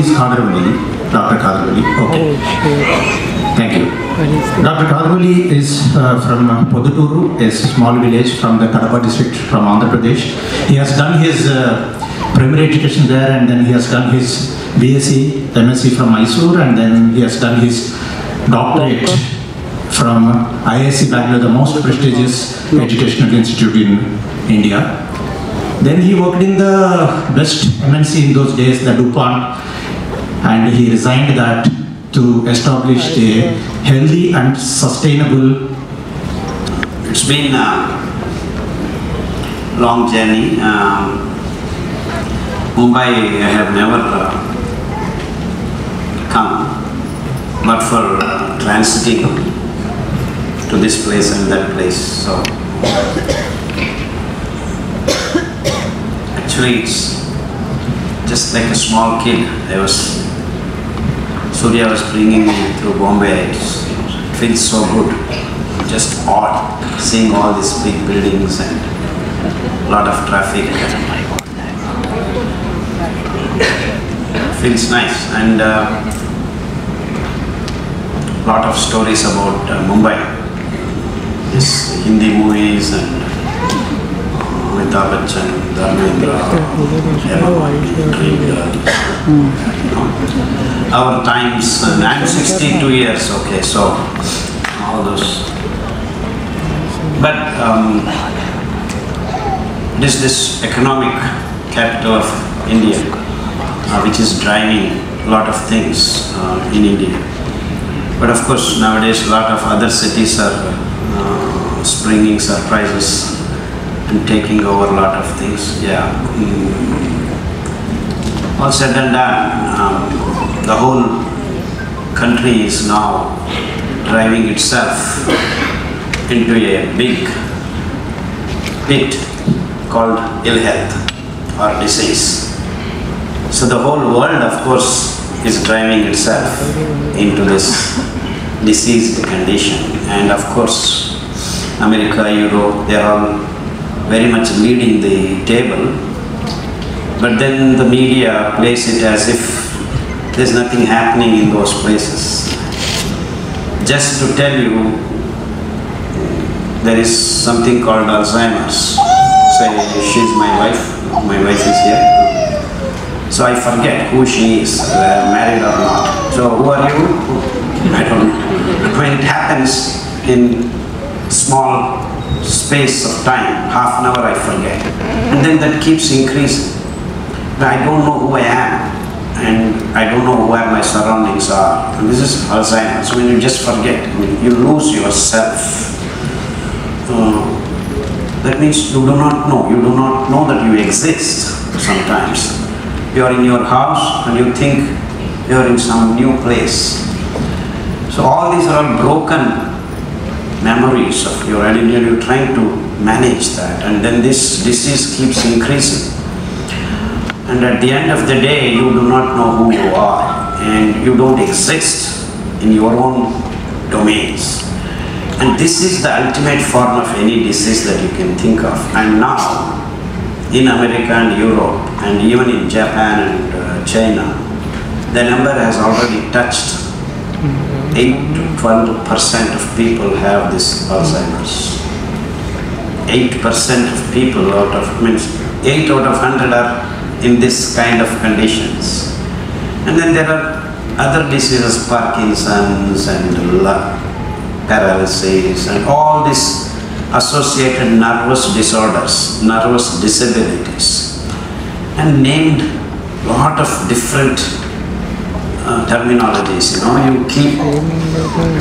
is Kadaravali, Dr. Kadaravali. Okay. Thank you. Dr. Kadaravali is from Poduturu, a small village from the Kadapa district from Andhra Pradesh. He has done his primary education there, and then he has done his BSc, MSc from Mysore, and then he has done his doctorate from IISc Bangalore, the most prestigious educational institute in India. Then he worked in the best MNC in those days, the DuPont, and he resigned that to establish a healthy and sustainable. It's been a long journey. Mumbai I have never come, but for transiting to this place and that place. So actually it's just like a small kid. Surya was bringing me through Bombay. It feels so good, just odd, seeing all these big buildings and a lot of traffic. Feels nice, and lot of stories about Mumbai. This Hindi movies and Amitabh Bachchan, Dharmendra, our times, and I'm 62 years, okay, so all those. But this economic capital of India, which is driving a lot of things in India. But of course, nowadays a lot of other cities are springing surprises and taking over a lot of things. Yeah. All said and done, the whole country is now driving itself into a big pit called ill health or disease. So the whole world, of course, is driving itself into this diseased condition. And of course, America, Europe, they are all very much leading the table. But then the media plays it as if there's nothing happening in those places. Just to tell you, there is something called Alzheimer's. Say, she's my wife is here. So I forget who she is, married or not. So who are you? I don't know. When it happens in small space of time, half an hour I forget. And then that keeps increasing. I don't know who I am, and I don't know where my surroundings are. And this is Alzheimer's. So when you just forget, you lose yourself. That means you do not know that you exist sometimes. You are in your house and you think you are in some new place. So all these are all broken memories of your identity. You're trying to manage that, and then this disease keeps increasing. And at the end of the day, you do not know who you are, and you don't exist in your own domains. And this is the ultimate form of any disease that you can think of. And now, in America and Europe, and even in Japan and China, the number has already touched 8 to 12% of people have this Alzheimer's. 8% of people means 8 out of 100 are in this kind of conditions. And then there are other diseases, Parkinson's and paralysis and all these associated nervous disorders, nervous disabilities, and named a lot of different terminologies. You keep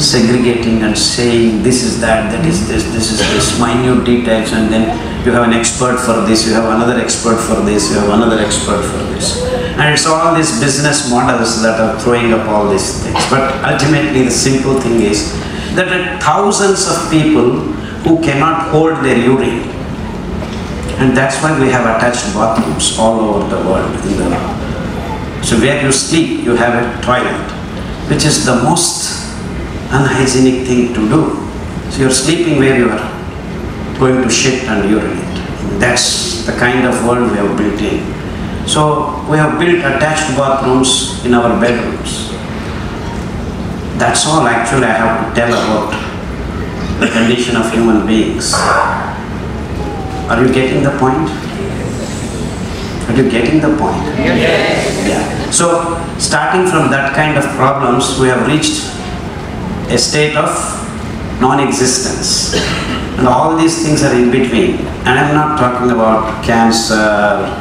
segregating and saying this is that is this is this, minute details, and then you have an expert for this, you have another expert for this, you have another expert for this. And it's all these business models that are throwing up all these things. But ultimately the simple thing is that there are thousands of people who cannot hold their urine. And that's why we have attached bathrooms all over the world. So where you sleep, you have a toilet, which is the most unhygienic thing to do. So you're sleeping where you are going to shit and urinate. That's the kind of world we have built in. So we have built attached bathrooms in our bedrooms. That's all actually I have to tell about the condition of human beings. Are you getting the point? Are you getting the point? Yes. Yeah. So starting from that kind of problems, we have reached a state of non-existence. And all these things are in between. And I'm not talking about cancer,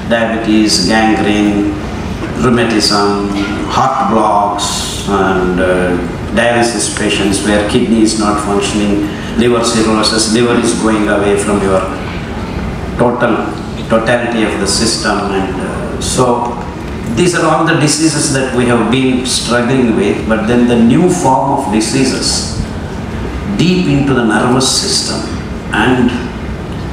diabetes, gangrene, rheumatism, heart blocks, and dialysis patients where kidney is not functioning, liver cirrhosis, liver is going away from your totality of the system. And so these are all the diseases that we have been struggling with, but then the new form of diseases deep into the nervous system and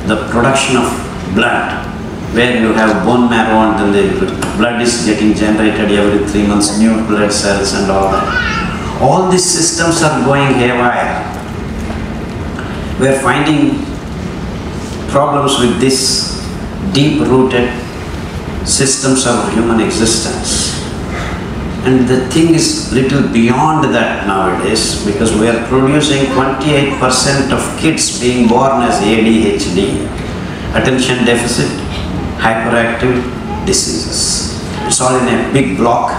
the production of blood, where you have bone marrow and then the blood is getting generated every 3 months, new blood cells and all that. All these systems are going haywire. We are finding problems with this deep-rooted systems of human existence. And the thing is little beyond that nowadays, because we are producing 28% of kids being born as ADHD, attention deficit, hyperactive diseases. It's all in a big block,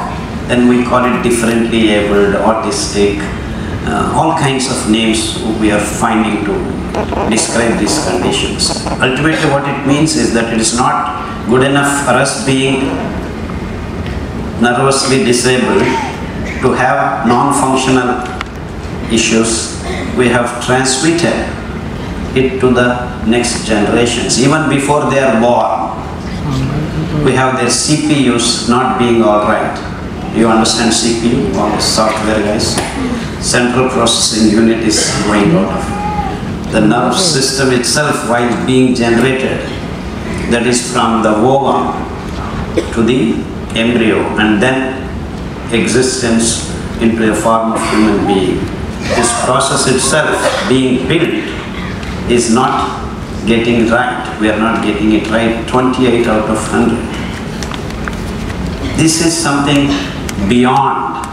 then we call it differently abled, autistic, all kinds of names we are finding to describe these conditions. Ultimately what it means is that it is not good enough for us being nervously disabled to have non-functional issues. We have transmitted it to the next generations. Even before they are born, we have their CPUs not being all right. You understand CPU, all the software guys? Central Processing Unit is going out of. The nerve system itself, while being generated, that is from the ovum to the embryo and then existence into a form of human being. This process itself being built is not getting right. We are not getting it right. 28 out of 100. This is something beyond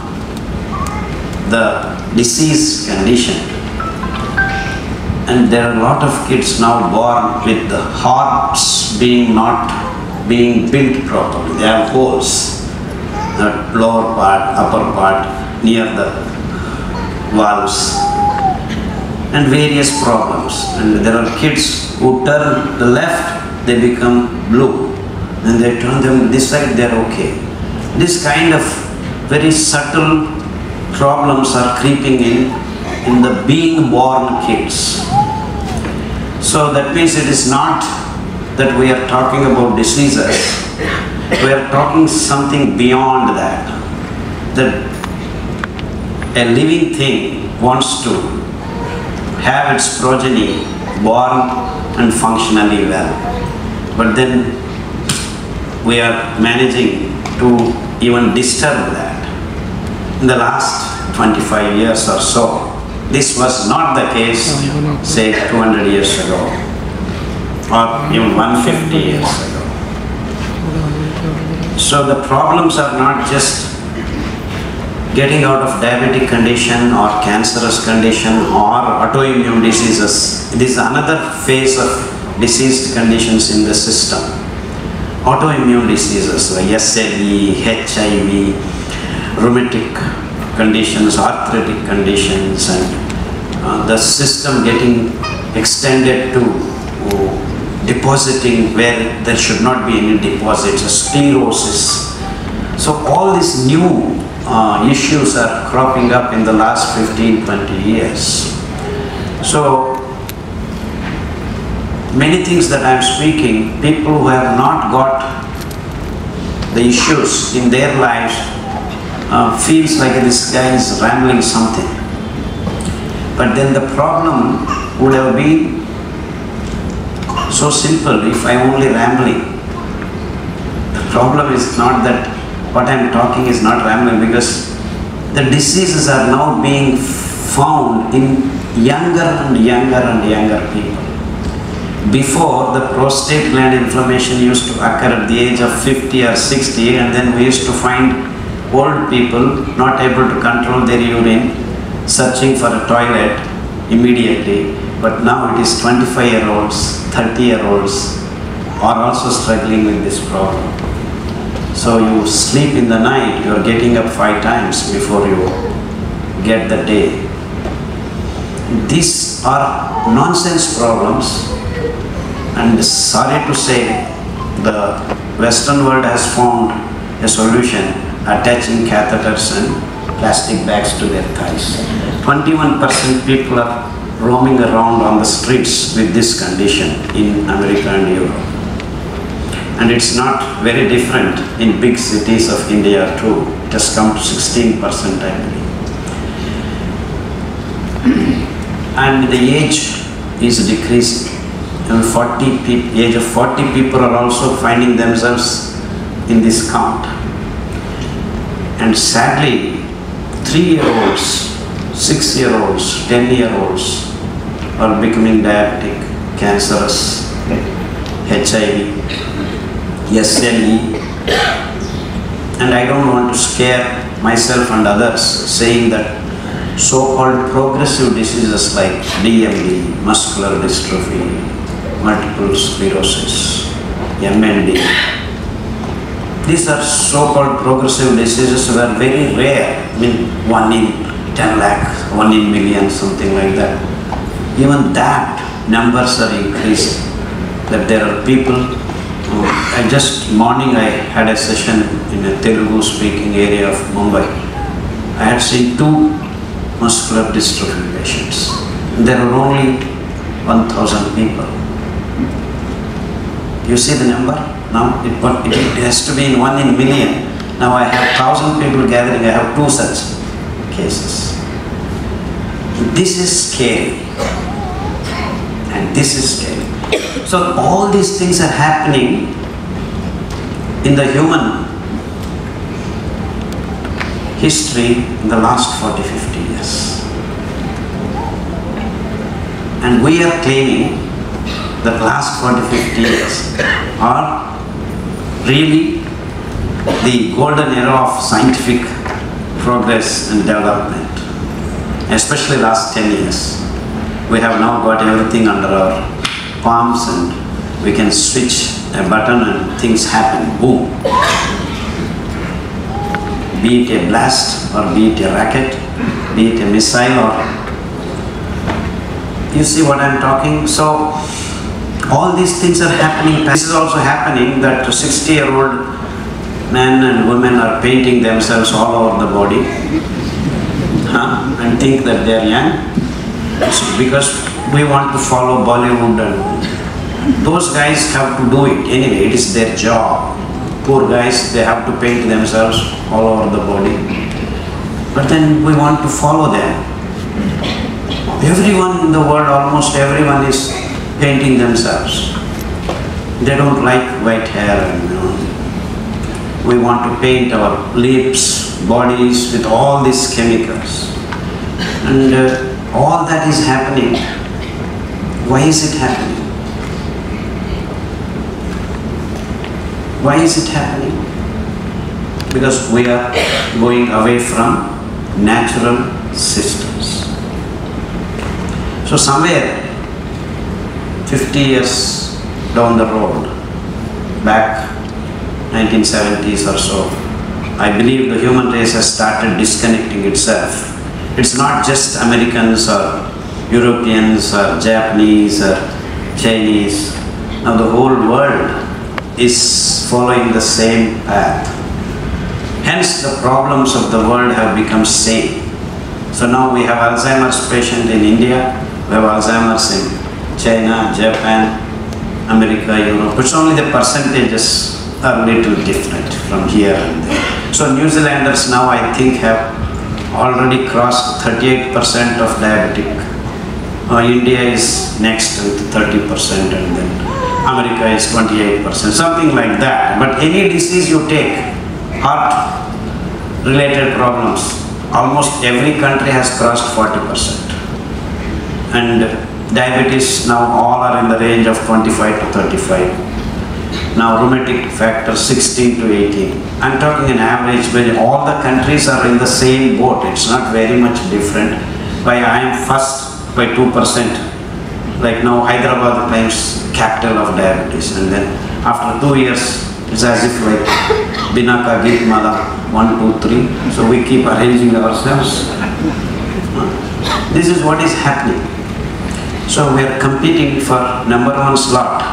the disease condition. And there are a lot of kids now born with the hearts not being built properly. They have holes, the lower part, upper part, near the valves, and various problems. And there are kids who turn the left, they become blue. Then they turn them this side, they are okay. This kind of very subtle problems are creeping in the being born kids. So that means it is not that we are talking about diseases, we are talking something beyond that. That a living thing wants to have its progeny born and functionally well. But then we are managing to even disturb that. In the last 25 years or so, this was not the case, say 200 years ago, or even 150 years ago. So the problems are not just getting out of diabetic condition or cancerous condition or autoimmune diseases. This is another phase of diseased conditions in the system. Autoimmune diseases like SLE, HIV, rheumatic conditions, arthritic conditions, and the system getting extended to depositing where there should not be any deposits, sclerosis. So all these new issues are cropping up in the last 15-20 years. So many things that I am speaking, people who have not got the issues in their lives feels like this guy is rambling something. But then the problem would have been so simple if I am only rambling. The problem is not that what I am talking is not rambling, because the diseases are now being found in younger and younger and younger people. Before, the prostate gland inflammation used to occur at the age of 50 or 60, and then we used to find old people not able to control their urine, searching for a toilet immediately. But now it is 25-year-olds, 30-year-olds are also struggling with this problem. So you sleep in the night, you are getting up 5 times before you get the day. These are nonsense problems, and sorry to say, the Western world has found a solution, attaching catheters and plastic bags to their thighs. 21% people are roaming around on the streets with this condition in America and Europe. And it's not very different in big cities of India too. It has come to 16%, I believe. And the age is decreasing. And age of 40 people are also finding themselves in this count. And sadly, 3-year-olds, 6-year-olds, 10-year-olds are becoming diabetic, cancerous, HIV, SLE. And I don't want to scare myself and others saying that so-called progressive diseases like DMD, muscular dystrophy, multiple sclerosis, MND, these are so-called progressive diseases that are very rare. I mean, 1 in 10 lakh, 1 in million, something like that. Even that numbers are increasing. That there are people morning I had a session in a Telugu speaking area of Mumbai. I had seen 2 muscular dystrophy patients. There were only 1,000 people. You see the number? Now it has to be in 1 in million. Now I have 1,000 people gathering, I have 2 such cases. This is scary. And this is scary. So all these things are happening in the human history in the last 40-50 years. And we are claiming that last 40-50 years are really the golden era of scientific progress and development, especially last 10 years. We have now got everything under our palms and we can switch a button and things happen, boom. Be it a blast or be it a rocket, be it a missile or... You see what I'm talking? So, all these things are happening. This is also happening that 60-year-old men and women are painting themselves all over the body and think that they are young. It's because we want to follow Bollywood, and those guys have to do it anyway. It is their job. Poor guys, they have to paint themselves all over the body. But then we want to follow them. Everyone in the world, almost everyone is painting themselves. They don't like white hair. And, we want to paint our lips, bodies with all these chemicals. And all that is happening. Why is it happening? Why is it happening? Because we are going away from natural systems. So somewhere 50 years down the road, back 1970s or so, I believe the human race has started disconnecting itself. It's not just Americans or Europeans or Japanese or Chinese. Now the whole world is following the same path. Hence the problems of the world have become same. So now we have Alzheimer's patient in India, we have Alzheimer's in China, Japan, America, Europe. It's only the percentages are a little different from here and there. So New Zealanders now I think have already crossed 38% of diabetic. India is next with 30% and then America is 28%, something like that. But any disease you take, heart related problems, almost every country has crossed 40%. And Diabetes now all are in the range of 25 to 35. Now rheumatic factor 16 to 18. I'm talking an average when all the countries are in the same boat. It's not very much different. Why I am first by 2%. Like now Hyderabad claims capital of diabetes, and then after 2 years it's as if like Binaka Gitmala 1, 2, 3. So we keep arranging ourselves. This is what is happening. So we are competing for #1 slot.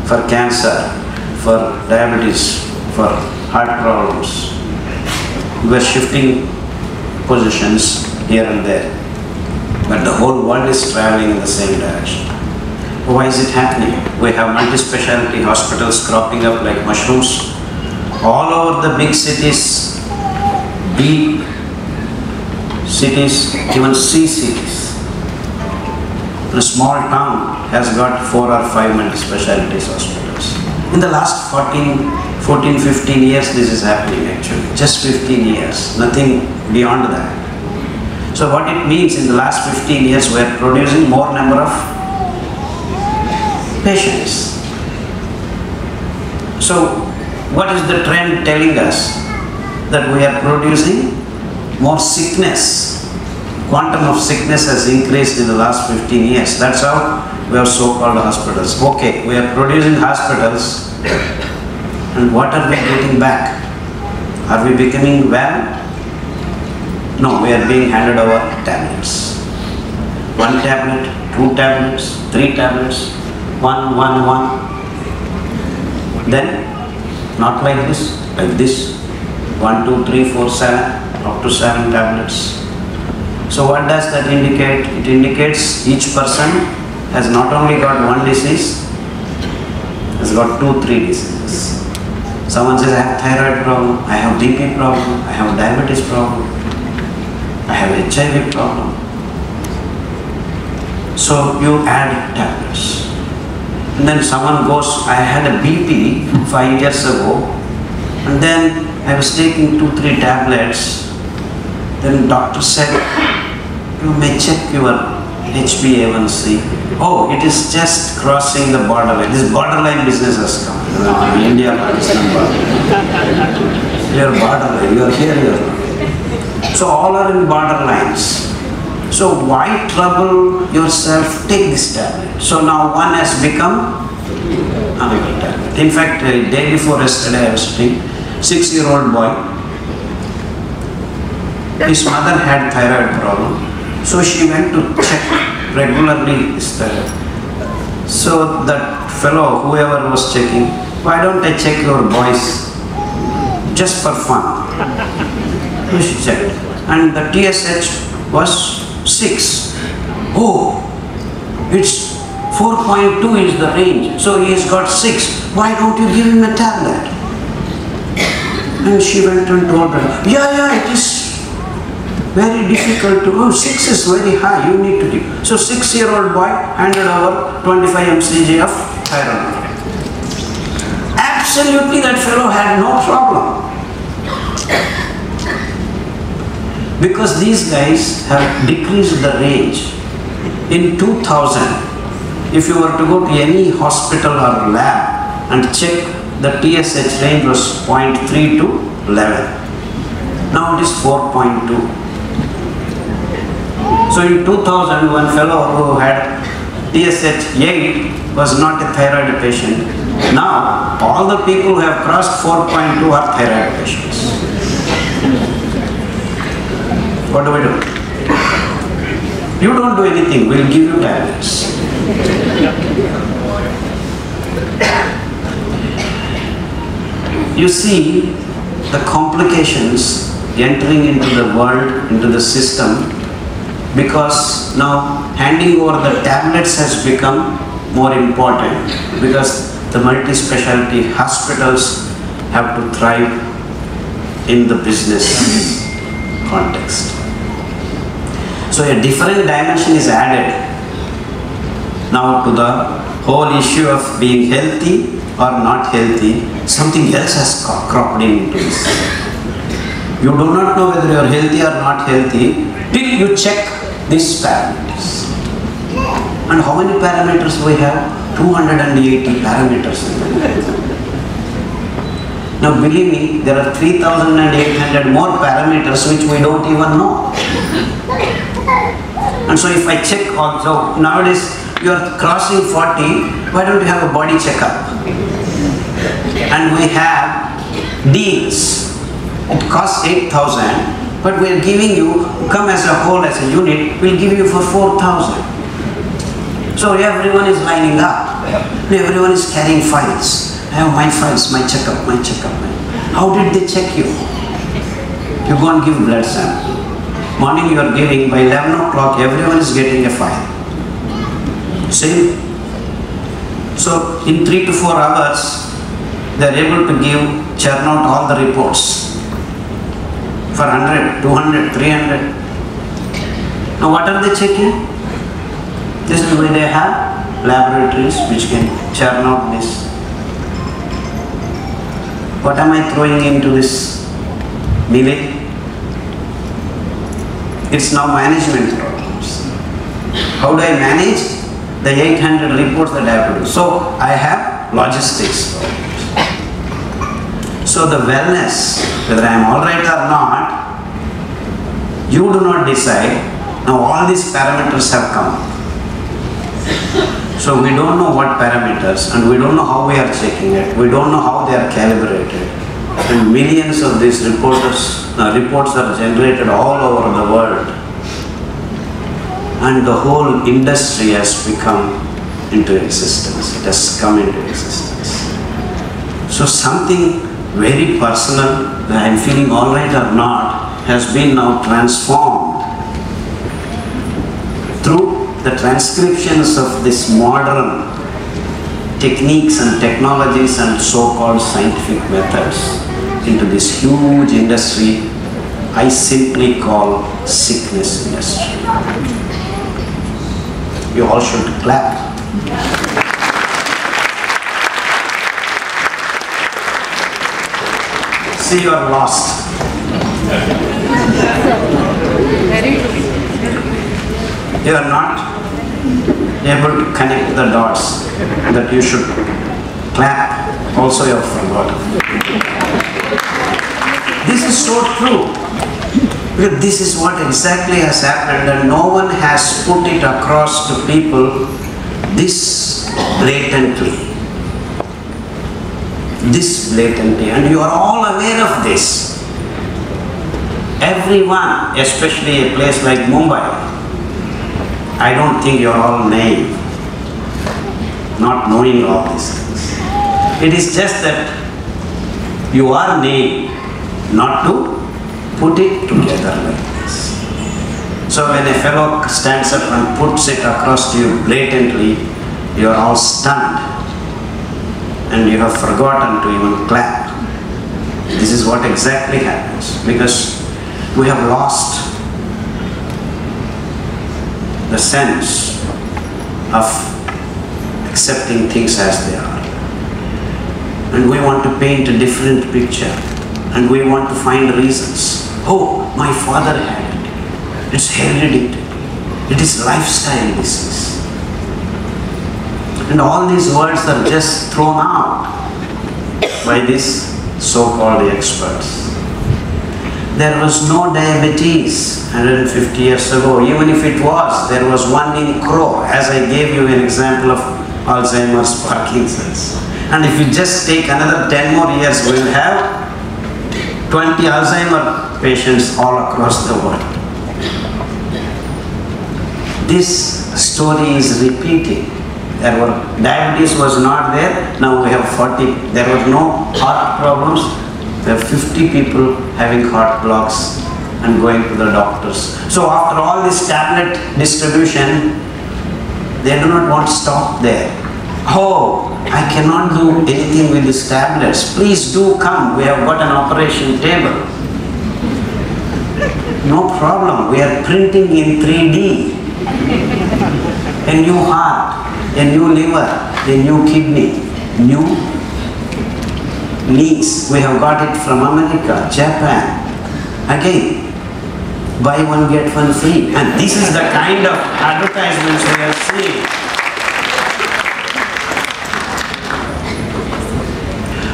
For cancer, for diabetes, for heart problems. We are shifting positions here and there. But the whole world is traveling in the same direction. Why is it happening? We have multi-specialty hospitals cropping up like mushrooms. All over the big cities, B cities, even C cities. A small town has got 4 or 5 multi-specialty hospitals. In the last 14, 15 years this is happening actually. Just 15 years, nothing beyond that. So what it means, in the last 15 years we are producing more number of patients. So what is the trend telling us? That we are producing more sickness. Quantum of sickness has increased in the last 15 years. That's how we have so-called hospitals. Okay, we are producing hospitals, and what are we getting back? Are we becoming well? No, we are being handed over tablets. 1 tablet, 2 tablets, 3 tablets, 1, 1, 1. Then, not like this, like this. 1, 2, 3, 4, 7, up to 7 tablets. So what does that indicate? It indicates each person has not only got one disease, has got 2, 3 diseases. Someone says, I have thyroid problem, I have BP problem, I have diabetes problem, I have HIV problem. So you add tablets. And then someone goes, I had a BP 5 years ago, and then I was taking 2, 3 tablets. Then doctor said, you may check your HbA1c. Oh, it is just crossing the borderline. This borderline business has come. India, Pakistan borderline. You are borderline, you are here, you are. So all are in borderlines. So why trouble yourself? Take this tablet. So now one has become another tablet. In fact, day before yesterday I was sitting, 6-year-old boy. His mother had thyroid problem. So she went to check regularly his thyroid. So that fellow, whoever was checking, why don't I check your boys just for fun? So she checked. And the TSH was 6. Oh, it's 4.2 is the range. So he has got 6. Why don't you give him a tablet? And she went and told her, yeah, it is very difficult to do. 6 is very high, you need to give. So 6-year-old boy handed over 25 mcg of thyroid. Absolutely that fellow had no problem. Because these guys have decreased the range. In 2000, if you were to go to any hospital or lab and check, the TSH range was 0.3 to 11. Now it is 4.2. So in 2000, one fellow who had TSH 8 was not a thyroid patient. Now, all the people who have crossed 4.2 are thyroid patients. What do we do? You don't do anything, we'll give you tablets. You see the complications entering into the world, into the system, because now handing over the tablets has become more important, because the multi-specialty hospitals have to thrive in the business context. So a different dimension is added now to the whole issue of being healthy or not healthy. Something else has cropped into this. You do not know whether you are healthy or not healthy till you check these parameters. And how many parameters we have? 280 parameters. Now believe me, there are 3,800 more parameters which we don't even know. And so if I check also, nowadays you are crossing 40, why don't you have a body checkup? And we have deals. It costs 8,000, but we are giving you, come as a whole, as a unit, we'll give you for 4,000. So everyone is lining up. Everyone is carrying files. I have my files, my checkup, my checkup. How did they check you? You go and give blood sample. Morning you are giving, by 11 o'clock everyone is getting a file. See? So in 3 to 4 hours, they are able to churn out all the reports for 100, 200, 300. Now what are they checking? This is why they have laboratories which can churn out this. What am I throwing into this melee? It's now management problems. How do I manage the 800 reports that I have to do? So I have logistics problems. So the wellness, whether I am alright or not, you do not decide. Now all these parameters have come up. So we don't know what parameters, and we don't know how we are checking it. We don't know how they are calibrated. And millions of these reports are generated all over the world. And the whole industry has become into existence. It has come into existence. So something very personal, that I am feeling all right or not, has been now transformed through the transcriptions of this modern techniques and technologies and so-called scientific methods into this huge industry I simply call sickness industry. You all should clap. See, you are lost. You are not able to connect the dots that you should clap. Also you have forgotten. This is so true. Because this is what exactly has happened, and no one has put it across to people this blatantly. This blatantly. And you are all aware of this. Everyone, especially a place like Mumbai, I don't think you are all naive, not knowing all these things. It is just that you are naive not to put it together like this. So when a fellow stands up and puts it across to you blatantly, you are all stunned and you have forgotten to even clap. This is what exactly happens, because we have lost the sense of accepting things as they are. And we want to paint a different picture, and we want to find reasons. Oh, my father had it. It's hereditary. It is lifestyle disease. And all these words are just thrown out by these so-called experts. There was no diabetes 150 years ago. Even if it was, there was 1 in crore, as I gave you an example of Alzheimer's, Parkinson's. And if you just take another 10 more years, we will have 20 Alzheimer patients all across the world. This story is repeating. Diabetes was not there, now we have 40. There were no heart problems. There are 50 people having heart blocks and going to the doctors. So after all this tablet distribution, they do not want to stop there. Oh, I cannot do anything with these tablets. Please do come. We have got an operation table. No problem. We are printing in 3D. A new heart, a new liver, a new kidney, new knees. We have got it from America, Japan. Again, buy one get one free. And this is the kind of advertisements we are seeing.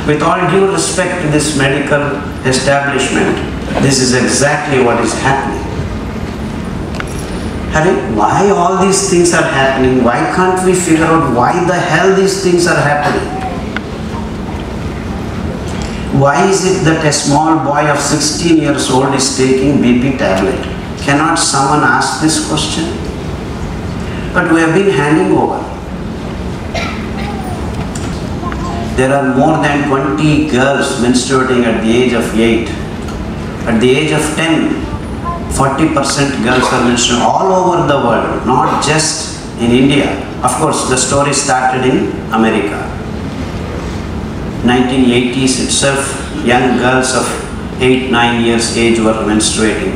With all due respect to this medical establishment, this is exactly what is happening. Why all these things are happening? Why can't we figure out why the hell these things are happening? Why is it that a small boy of 16 years old is taking BP tablet? Cannot someone ask this question? But we have been handing over. There are more than 20 girls menstruating at the age of 8. At the age of 10, 40% girls are menstruating all over the world, not just in India. Of course, the story started in America. 1980s itself, young girls of 8-9 years age were menstruating.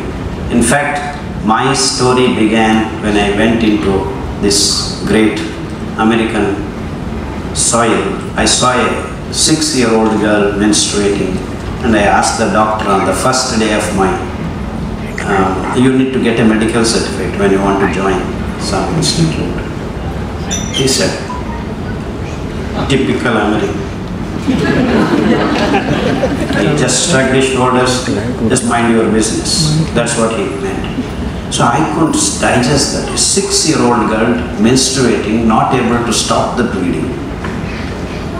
In fact, my story began when I went into this great American soil. I saw a 6-year-old girl menstruating, and I asked the doctor on the first day of my you need to get a medical certificate when you want to join some institute. He said, typical American. He just shrugged his shoulders, just mind your business. That's what he meant. So I couldn't digest that. A 6-year-old girl menstruating, not able to stop the bleeding.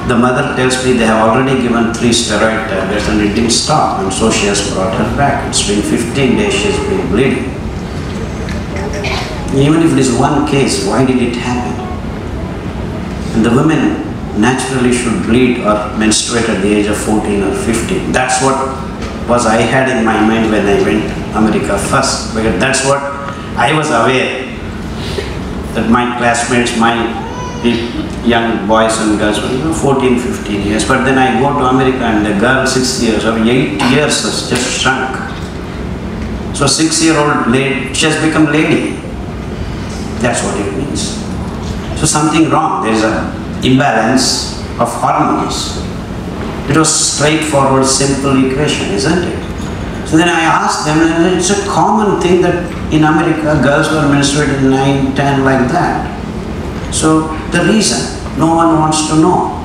The mother tells me they have already given 3 steroid tablets and it didn't stop, and so she has brought her back. It's been 15 days she's been bleeding. Even if it is one case, why did it happen? And the women naturally should bleed or menstruate at the age of 14 or 15. That's what I had in my mind when I went to America first, because that's what I was aware that my classmates, my young boys and girls were 14, 15 years. But then I go to America and the girl 6 years or 8 years has just shrunk. So 6-year-old lady, she has become lady. That's what it means. So something wrong. There is an imbalance of hormones. It was straightforward, simple equation, isn't it? So then I asked them, and it's a common thing that in America girls were menstruating 9, 10 like that. So the reason, no one wants to know.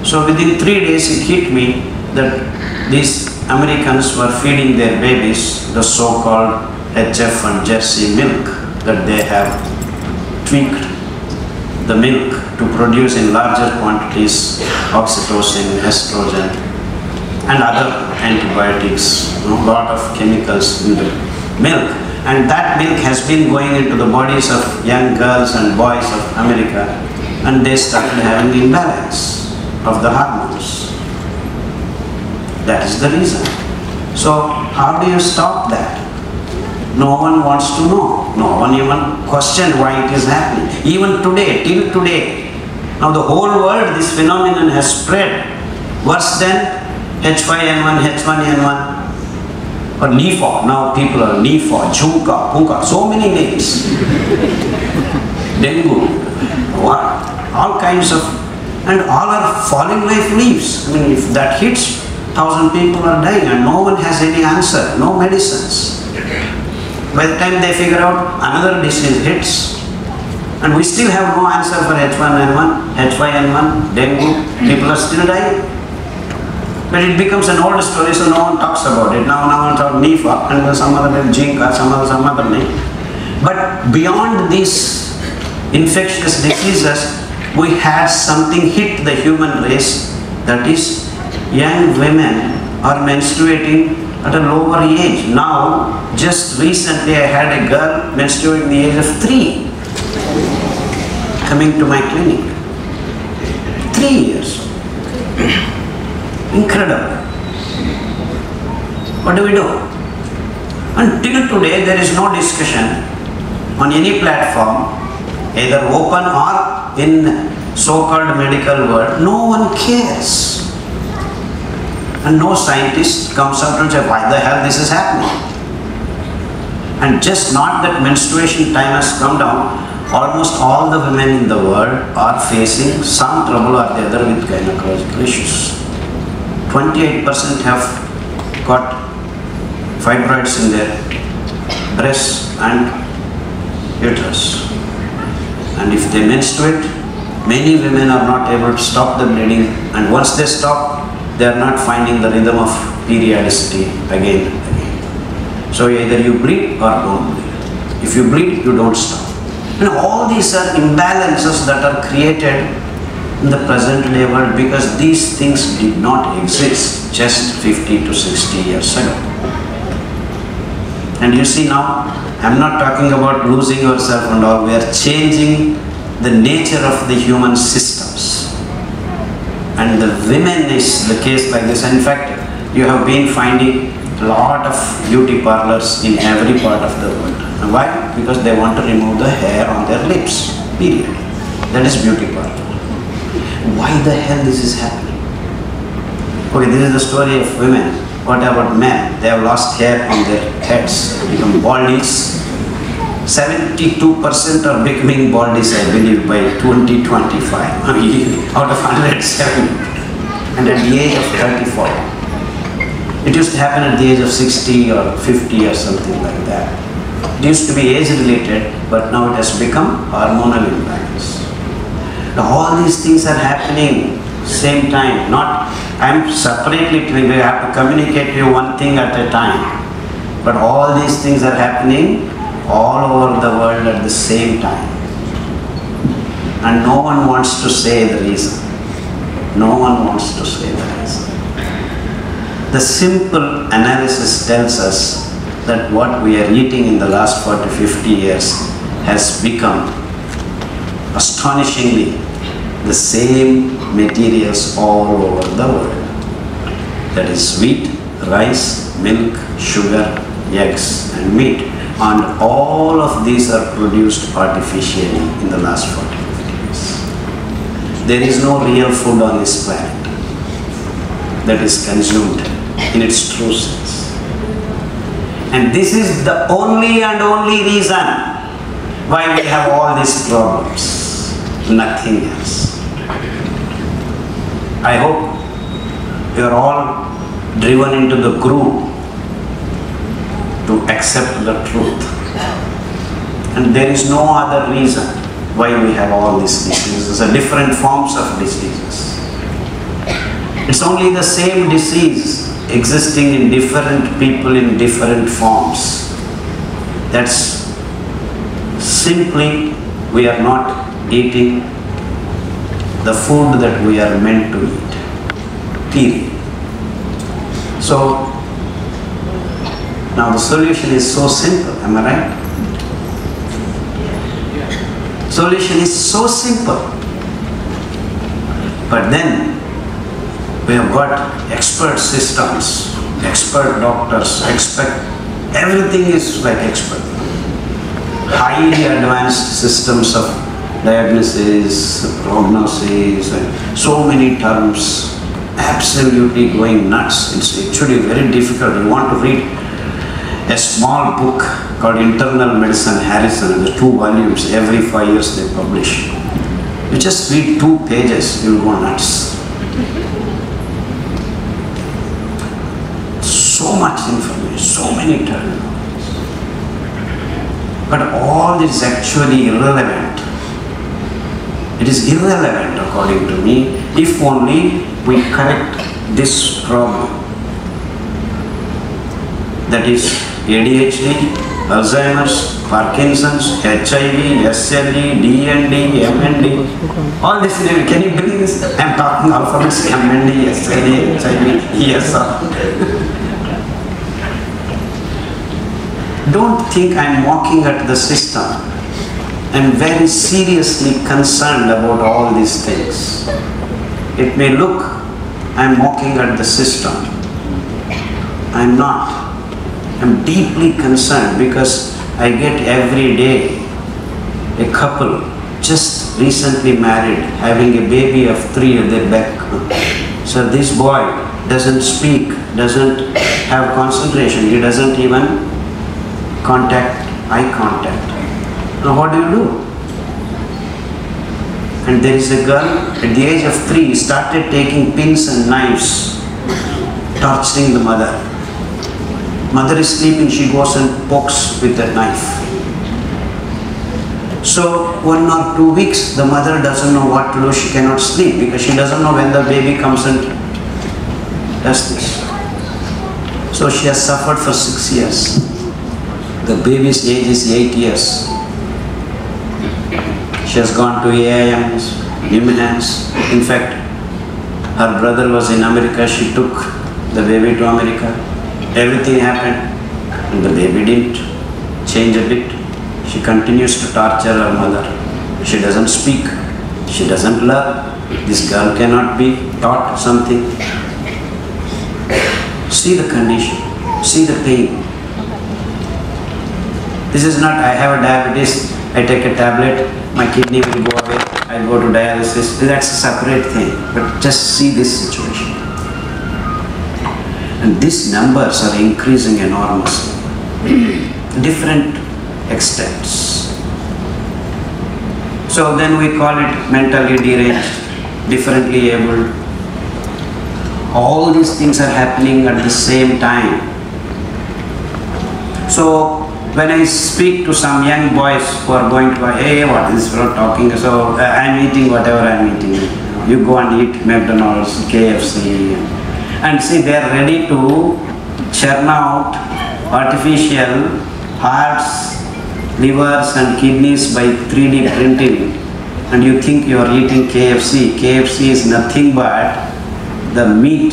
So within 3 days it hit me that these Americans were feeding their babies the so-called HF and Jersey milk, that they have tweaked the milk to produce in larger quantities oxytocin, estrogen and other antibiotics, a lot of chemicals in the milk. And that milk has been going into the bodies of young girls and boys of America, and they started having imbalance of the hormones. That is the reason. So how do you stop that? No one wants to know. No one even questioned why it is happening. Even today, till today, now the whole world, this phenomenon has spread worse than H5N1, H1N1, or Nipah. Now people are Nipah, Jhumka, Punka, so many names. Dengue, what? All kinds of, and all are falling like leaves. I mean, if that hits, 1,000 people are dying and no one has any answer, no medicines. By the time they figure out, another disease hits, and we still have no answer for H1N1, H5N1, dengue, people are still dying. But it becomes an old story, so no one talks about it. Now no one talks Nipah and some other name, Jinka, some other name. But beyond these infectious diseases, we had something hit the human race, that is, young women are menstruating at a lower age. Now, just recently I had a girl menstruating at the age of 3 coming to my clinic. 3 years. Incredible. What do we do? Until today, there is no discussion on any platform, either open or in so-called medical world. No one cares. And no scientist comes out and says, why the hell this is happening? And just not that menstruation time has come down, almost all the women in the world are facing some trouble or the other with gynecological issues. 28% have got fibroids in their breast and uterus. And if they menstruate, many women are not able to stop the bleeding, and once they stop, they are not finding the rhythm of periodicity again and again. So either you bleed or don't bleed. If you bleed, you don't stop. And all these are imbalances that are created in the present day world because these things did not exist just 50 to 60 years ago. And you see now, I'm not talking about losing yourself and all, we are changing the nature of the human systems. And the women is the case like this. In fact, you have been finding a lot of beauty parlors in every part of the world. And why? Because they want to remove the hair on their lips, period. That is beauty parlor. Why the hell this is happening? Okay, this is the story of women. What about men? They have lost hair on their heads, become baldies. 72% are becoming baldies, I believe, by 2025. I mean, out of 107. And at the age of 34. It used to happen at the age of 60 or 50 or something like that. It used to be age related, but now it has become hormonal imbalance. Now all these things are happening same time. Not, I'm separately telling you, I have to communicate to you one thing at a time. But all these things are happening all over the world at the same time. And no one wants to say the reason. No one wants to say the reason. The simple analysis tells us that what we are eating in the last 40, 50 years has become astonishingly the same materials all over the world. That is wheat, rice, milk, sugar, eggs and meat. And all of these are produced artificially in the last 40, 50 years. There is no real food on this planet that is consumed in its true sense. And this is the only and only reason why we have all these problems. Nothing else. I hope you are all driven into the groove to accept the truth. And there is no other reason why we have all these diseases, different forms of diseases. It's only the same disease existing in different people in different forms. That's simply we are not eating the food that we are meant to eat. Period. So now the solution is so simple, am I right? Solution is so simple. But then we have got expert systems, expert doctors, everything is like expert. Highly advanced systems of diagnosis, prognosis, and so many terms, absolutely going nuts. It's actually very difficult. You want to read a small book called Internal Medicine, Harrison, the 2 volumes, every 5 years they publish. You just read 2 pages, you'll go nuts. So much information, so many terminologies. But all this is actually irrelevant. It is irrelevant according to me, if only we correct this problem. That is ADHD, Alzheimer's, Parkinson's, HIV, SLE, DND, MND, all this. Can you believe this? I am talking alphabets, MND, SLE, HIV, ESR. Don't think I am mocking at the system. I am very seriously concerned about all these things. It may look I am mocking at the system. I am not. I am deeply concerned because I get every day a couple just recently married, having a baby of 3 at their back. So this boy doesn't speak, doesn't have concentration, he doesn't even eye contact. Now what do? And there is a girl at the age of 3 started taking pins and knives, torturing the mother. Mother is sleeping, she goes and pokes with a knife. So 1 or 2 weeks, the mother doesn't know what to do. She cannot sleep because she doesn't know when the baby comes and does this. So she has suffered for 6 years. The baby's age is 8 years. She has gone to AIMs, NIMHANS. In fact, her brother was in America. She took the baby to America. Everything happened and the baby didn't change a bit. She continues to torture her mother. She doesn't speak. She doesn't learn. This girl cannot be taught something. See the condition. See the pain. This is not, I have a diabetes, I take a tablet, my kidney will go away, I go to dialysis. That's a separate thing. But just see this situation. And these numbers are increasing enormously. Different extents. So then we call it mentally deranged, differently abled. All these things are happening at the same time. So when I speak to some young boys who are going to, hey, what is this fellow talking? So I'm eating whatever I'm eating. You go and eat McDonald's, KFC. And see, they are ready to churn out artificial hearts, livers and kidneys by 3D printing, and you think you are eating KFC. KFC is nothing but the meat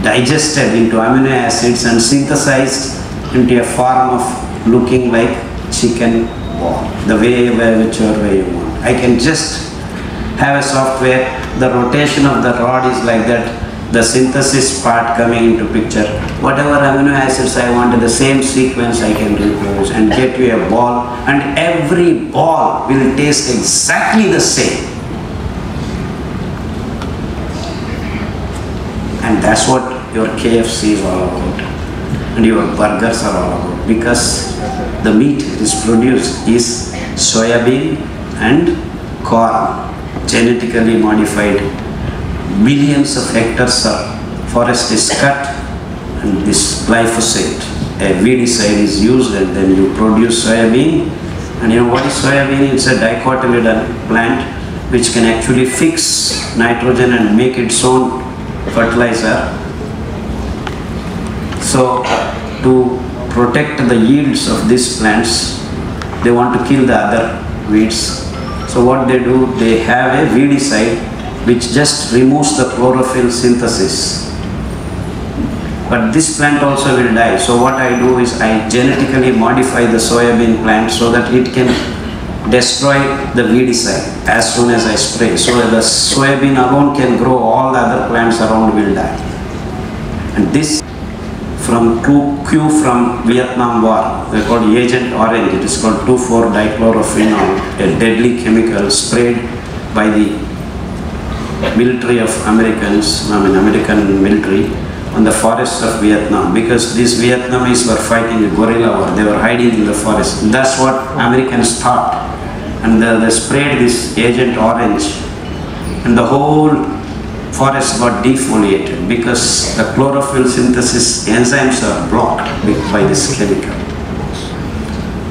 digested into amino acids and synthesized into a form of looking like chicken ball, the whichever way you want. I can just have a software, the rotation of the rod is like that, the synthesis part coming into picture. Whatever amino acids I want, the same sequence I can reproduce and get you a ball, and every ball will taste exactly the same. And that's what your KFC is all about, and your burgers are all about, because the meat is produced is soybean and corn, genetically modified. Millions of hectares of forest is cut, and this glyphosate, a weedicide, is used, and then you produce soybean. And you know what is soybean? It's a dicotyledon plant which can actually fix nitrogen and make its own fertilizer. So to protect the yields of these plants, they want to kill the other weeds. So what they do, they have a weedicide which just removes the chlorophyll synthesis. But this plant also will die. So what I do is I genetically modify the soybean plant so that it can destroy the weedicide as soon as I spray. So the soybean alone can grow, all the other plants around will die. And this from Q from Vietnam War, they called Agent Orange. It is called 2,4-dichlorophenol, a deadly chemical sprayed by the military of American military on the forests of Vietnam, because these Vietnamese were fighting a guerrilla war. They were hiding in the forest. That's what Americans thought. And they sprayed this Agent Orange, and the whole forest got defoliated because the chlorophyll synthesis enzymes are blocked by this chemical.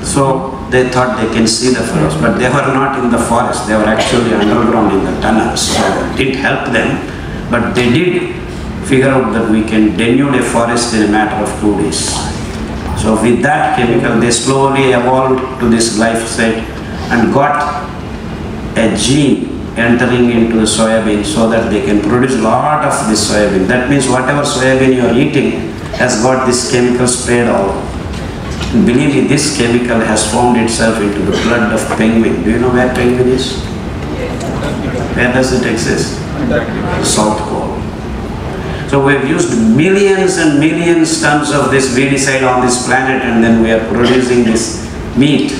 So they thought they can see the fellows, but they were not in the forest. They were actually underground in the tunnels. So it didn't help them, but they did figure out that we can denude a forest in a matter of 2 days. So with that chemical, they slowly evolved to this glyphosate and got a gene entering into the soybean so that they can produce a lot of this soybean. That means whatever soybean you are eating has got this chemical sprayed all over. Believe me, this chemical has formed itself into the blood of penguin. Do you know where penguin is? Where does it exist? South Pole. So we've used millions and millions tons of this weedicide on this planet, and then we are producing this meat,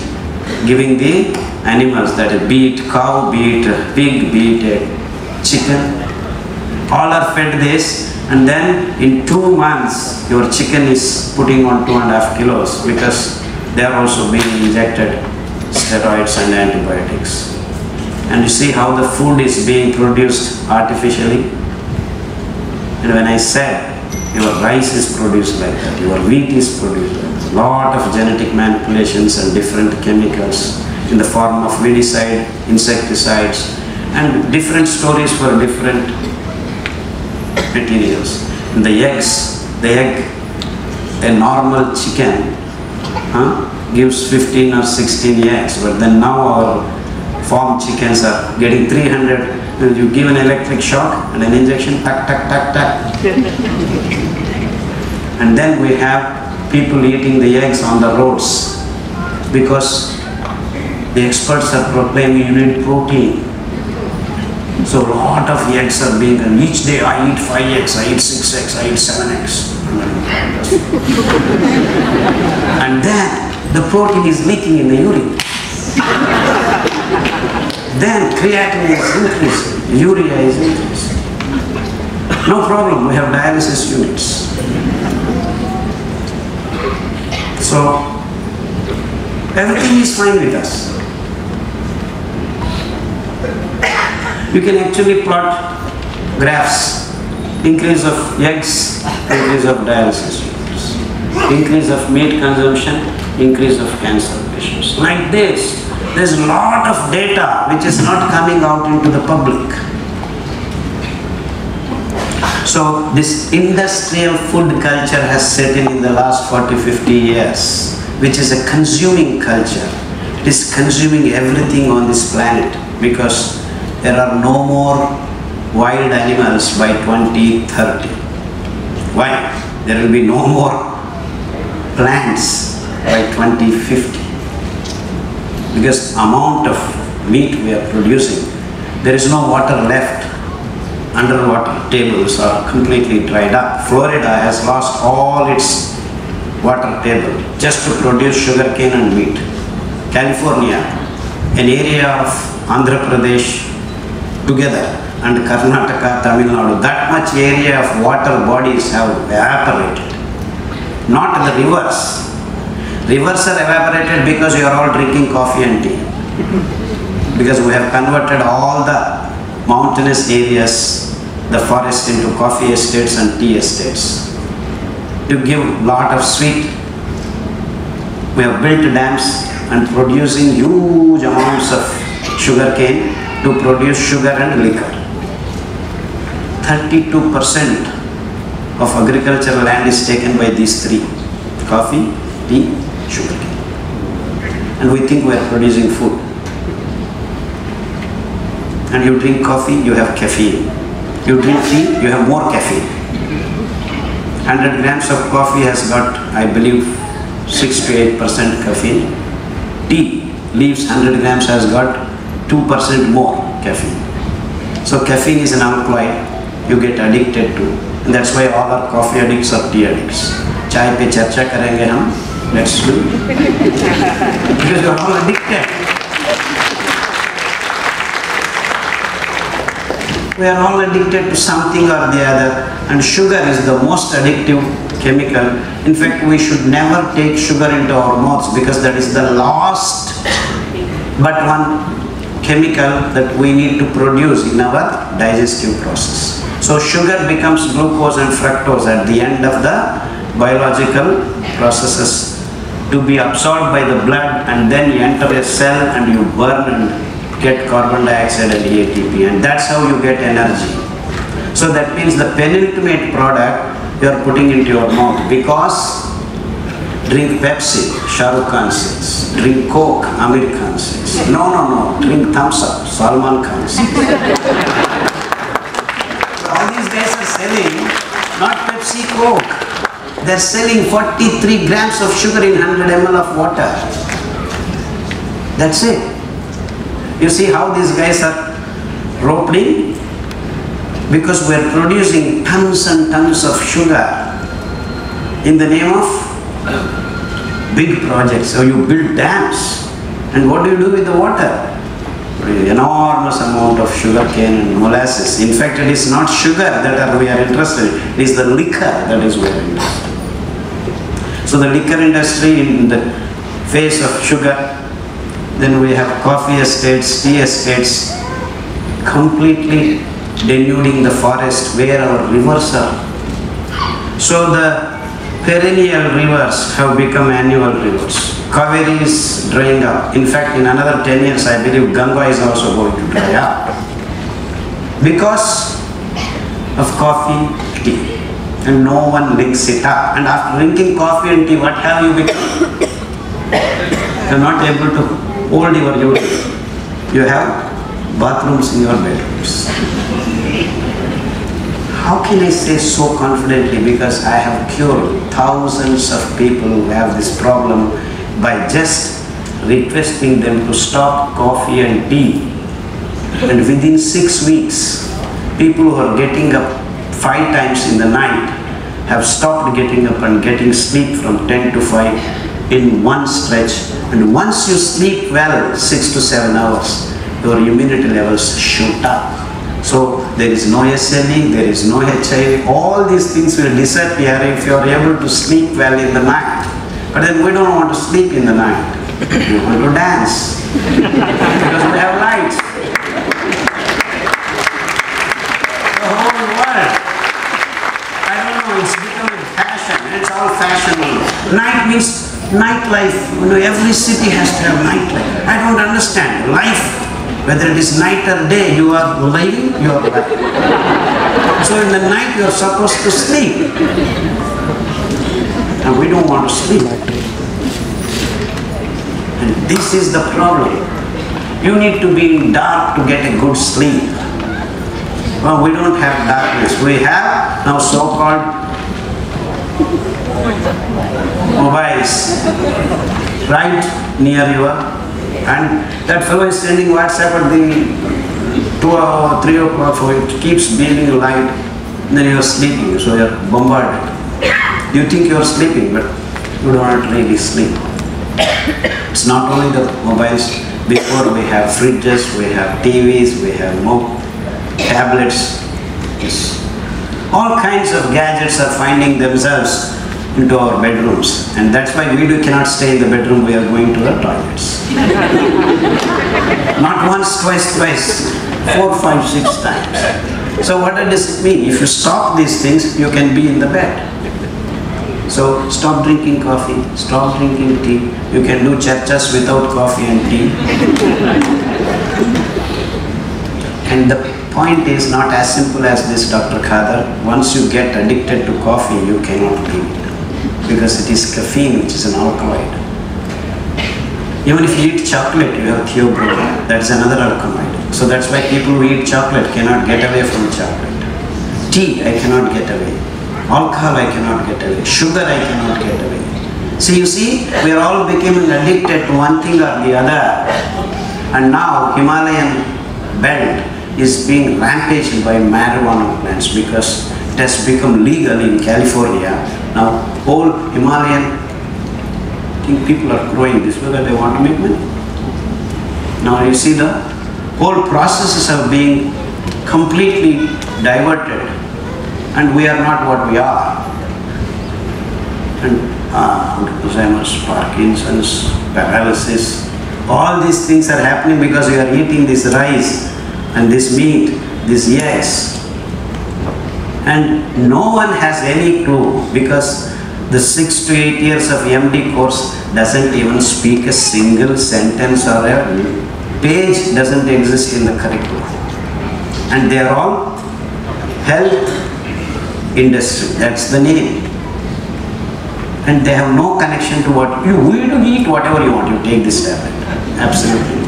giving the animals, that be it cow, be it a pig, be it a chicken, all are fed this. And then in 2 months, your chicken is putting on 2.5 kilos because they are also being injected steroids and antibiotics. And you see how the food is being produced artificially. And when I said your rice is produced like that, your wheat is produced like that. Lot of genetic manipulations and different chemicals in the form of weedicide, insecticides, and different stories for different materials. In the eggs, the egg, a normal chicken gives 15 or 16 eggs, but then now our farm chickens are getting 300. You give an electric shock and an injection, tack, tack, tack, tack. And then we have people eating the eggs on the roads because the experts are proclaiming you need protein. So a lot of eggs are being, and each day I eat 5 eggs, I eat 6 eggs, I eat 7 eggs. And then the protein is leaking in the urine. Then creatinine is increasing, urea is increasing. No problem, we have dialysis units. So everything is fine with us. You can actually plot graphs, increase of eggs, increase of dialysis units, increase of meat consumption, increase of cancer patients. Like this, there's a lot of data which is not coming out into the public. So this industrial food culture has set in the last 40-50 years, which is a consuming culture. It is consuming everything on this planet because there are no more wild animals by 2030. Why? There will be no more plants by 2050. Because amount of meat we are producing, there is no water left. Underwater tables are completely dried up. Florida has lost all its water table just to produce sugarcane and meat. California, an area of Andhra Pradesh together, and Karnataka, Tamil Nadu, that much area of water bodies have evaporated. Not the rivers. Rivers are evaporated because you are all drinking coffee and tea. Because we have converted all the mountainous areas, the forest, into coffee estates and tea estates. To give lot of sweet, we have built dams and producing huge amounts of sugarcane to produce sugar and liquor. 32% of agricultural land is taken by these three: coffee, tea, sugarcane. And we think we are producing food. And you drink coffee, you have caffeine. You drink tea, you have more caffeine. 100 grams of coffee has got, I believe, 6 to 8% caffeine. Tea leaves 100 grams has got 2% more caffeine. So caffeine is an alkaloid you get addicted to, and that's why all our coffee addicts are tea addicts. Chai pe charcha karenge hum. Let's do. Because you are all addicted. We are all addicted to something or the other, and sugar is the most addictive chemical. In fact, we should never take sugar into our mouths because that is the last but one chemical that we need to produce in our digestive process. So sugar becomes glucose and fructose at the end of the biological processes to be absorbed by the blood, and then you enter a cell and you burn and get carbon dioxide and ATP, and that's how you get energy. So that means the penultimate product you are putting into your mouth, because drink Pepsi, Shah Rukh Khan says. Drink Coke, Amir Khan says. No, drink Thumbs Up, Salman Khan says. All these guys are selling not Pepsi, Coke. They're selling 43 grams of sugar in 100 ml of water. That's it. You see how these guys are roped in? Because we're producing tons and tons of sugar in the name of big projects. So you build dams, and what do you do with the water? Enormous amount of sugar cane and molasses. In fact, it is not sugar that we are interested in, it is the liquor that is we are interested in. So the liquor industry in the face of sugar, then we have coffee estates, tea estates, completely denuding the forest where our rivers are. So the perennial rivers have become annual rivers. Kaveri is drying up. In fact, in another 10 years, I believe Ganga is also going to dry up. Because of coffee, tea. And no one links it up. And after drinking coffee and tea, what have you become? You are not able to hold your urine. You have bathrooms in your bedrooms. How can I say so confidently? Because I have cured thousands of people who have this problem by just requesting them to stop coffee and tea. And within 6 weeks, people who are getting up 5 times in the night have stopped getting up and getting sleep from 10 to 5 in one stretch. And once you sleep well, 6 to 7 hours, your immunity levels shoot up. So there is no SLE, there is no HIV, all these things will disappear if you are able to sleep well in the night. But then we don't want to sleep in the night. We want to dance because we have lights. The whole world, I don't know, it's become a fashion, it's all fashionable. Night means nightlife. You know, every city has to have nightlife. I don't understand. Life, whether it is night or day, you are living, you are alive. So in the night you are supposed to sleep. And we don't want to sleep. And this is the problem. You need to be in dark to get a good sleep. Well, we don't have darkness. We have now so-called mobiles right near you, and that fellow is sending WhatsApp at the 2 or 3 o'clock, so it keeps beaming light, and then you are sleeping, so you are bombarded. You think you are sleeping, but you don't really sleep. It's not only the mobiles. Before we have fridges, we have TVs, we have tablets. Yes. All kinds of gadgets are finding themselves into our bedrooms, and that's why we cannot stay in the bedroom. We are going to the toilets. Not once, twice, 4, 5, 6 times. So what does it mean? If you stop these things, you can be in the bed. So stop drinking coffee, stop drinking tea. You can do churches without coffee and tea. And the point is not as simple as this, Dr. Khadar. Once you get addicted to coffee, you cannot leave it, because it is caffeine, which is an alkaloid. Even if you eat chocolate, you have theobromine. That's another alkaloid. So that's why people who eat chocolate cannot get away from chocolate. Tea, I cannot get away. Alcohol, I cannot get away. Sugar, I cannot get away. So you see, we are all becoming addicted to one thing or the other. And now Himalayan belt is being rampaged by marijuana plants because it has become legal in California. Now whole Himalayan people are growing this because they want to make money. Now you see the whole processes are being completely diverted, and we are not what we are. And Alzheimer's, Parkinson's, paralysis, all these things are happening because we are eating this rice and this meat, these eggs. And no one has any clue, because the 6 to 8 years of MD course doesn't even speak a single sentence, or a page doesn't exist in the curriculum. And they are all health industry, that's the name. And they have no connection to what you do. Eat whatever you want, you take this tablet. Absolutely.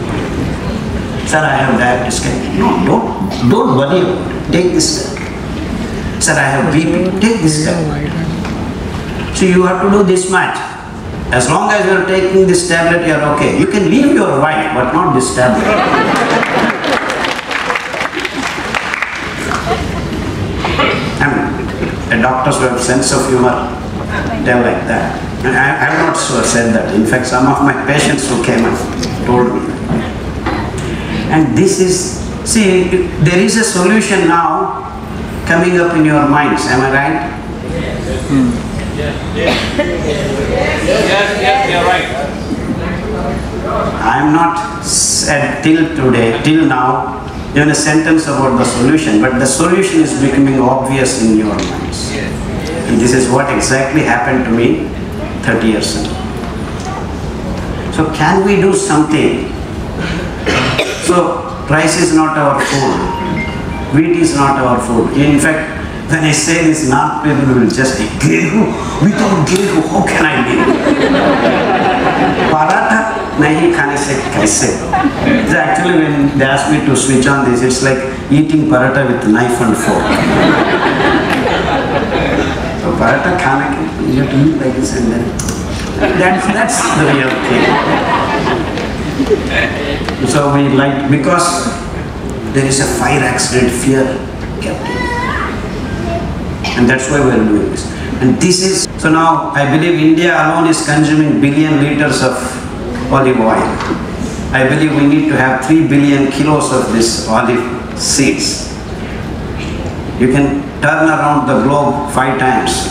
Sir, I have diabetes. No, don't worry about it. Take this tablet. Sir, I have BP. Take this tablet. So you have to do this much. As long as you are taking this tablet, you are okay. You can leave your wife, but not this tablet. And doctors who have sense of humor tell like that. And I have not said that. In fact, some of my patients who came and told me. And this is, see, there is a solution now coming up in your minds. Am I right? Yes, you're right. I am not said till now, even a sentence about the solution, but the solution is becoming obvious in your minds. And this is what exactly happened to me 30 years ago. So can we do something? So rice is not our food. Wheat is not our food. In fact, when I say this, North people will just say, Gehu, without Gehu, how can I live? Paratha, nahi khane se kaise? Actually, when they ask me to switch on this, it's like eating paratha with knife and fork. So paratha khane ke, you have to eat like this and then. That's the real thing. So we like, because there is a fire accident, fear kept in. And that's why we are doing this. And this is, so now I believe India alone is consuming billion liters of olive oil. I believe we need to have 3 billion kilos of this olive seeds. You can turn around the globe 5 times.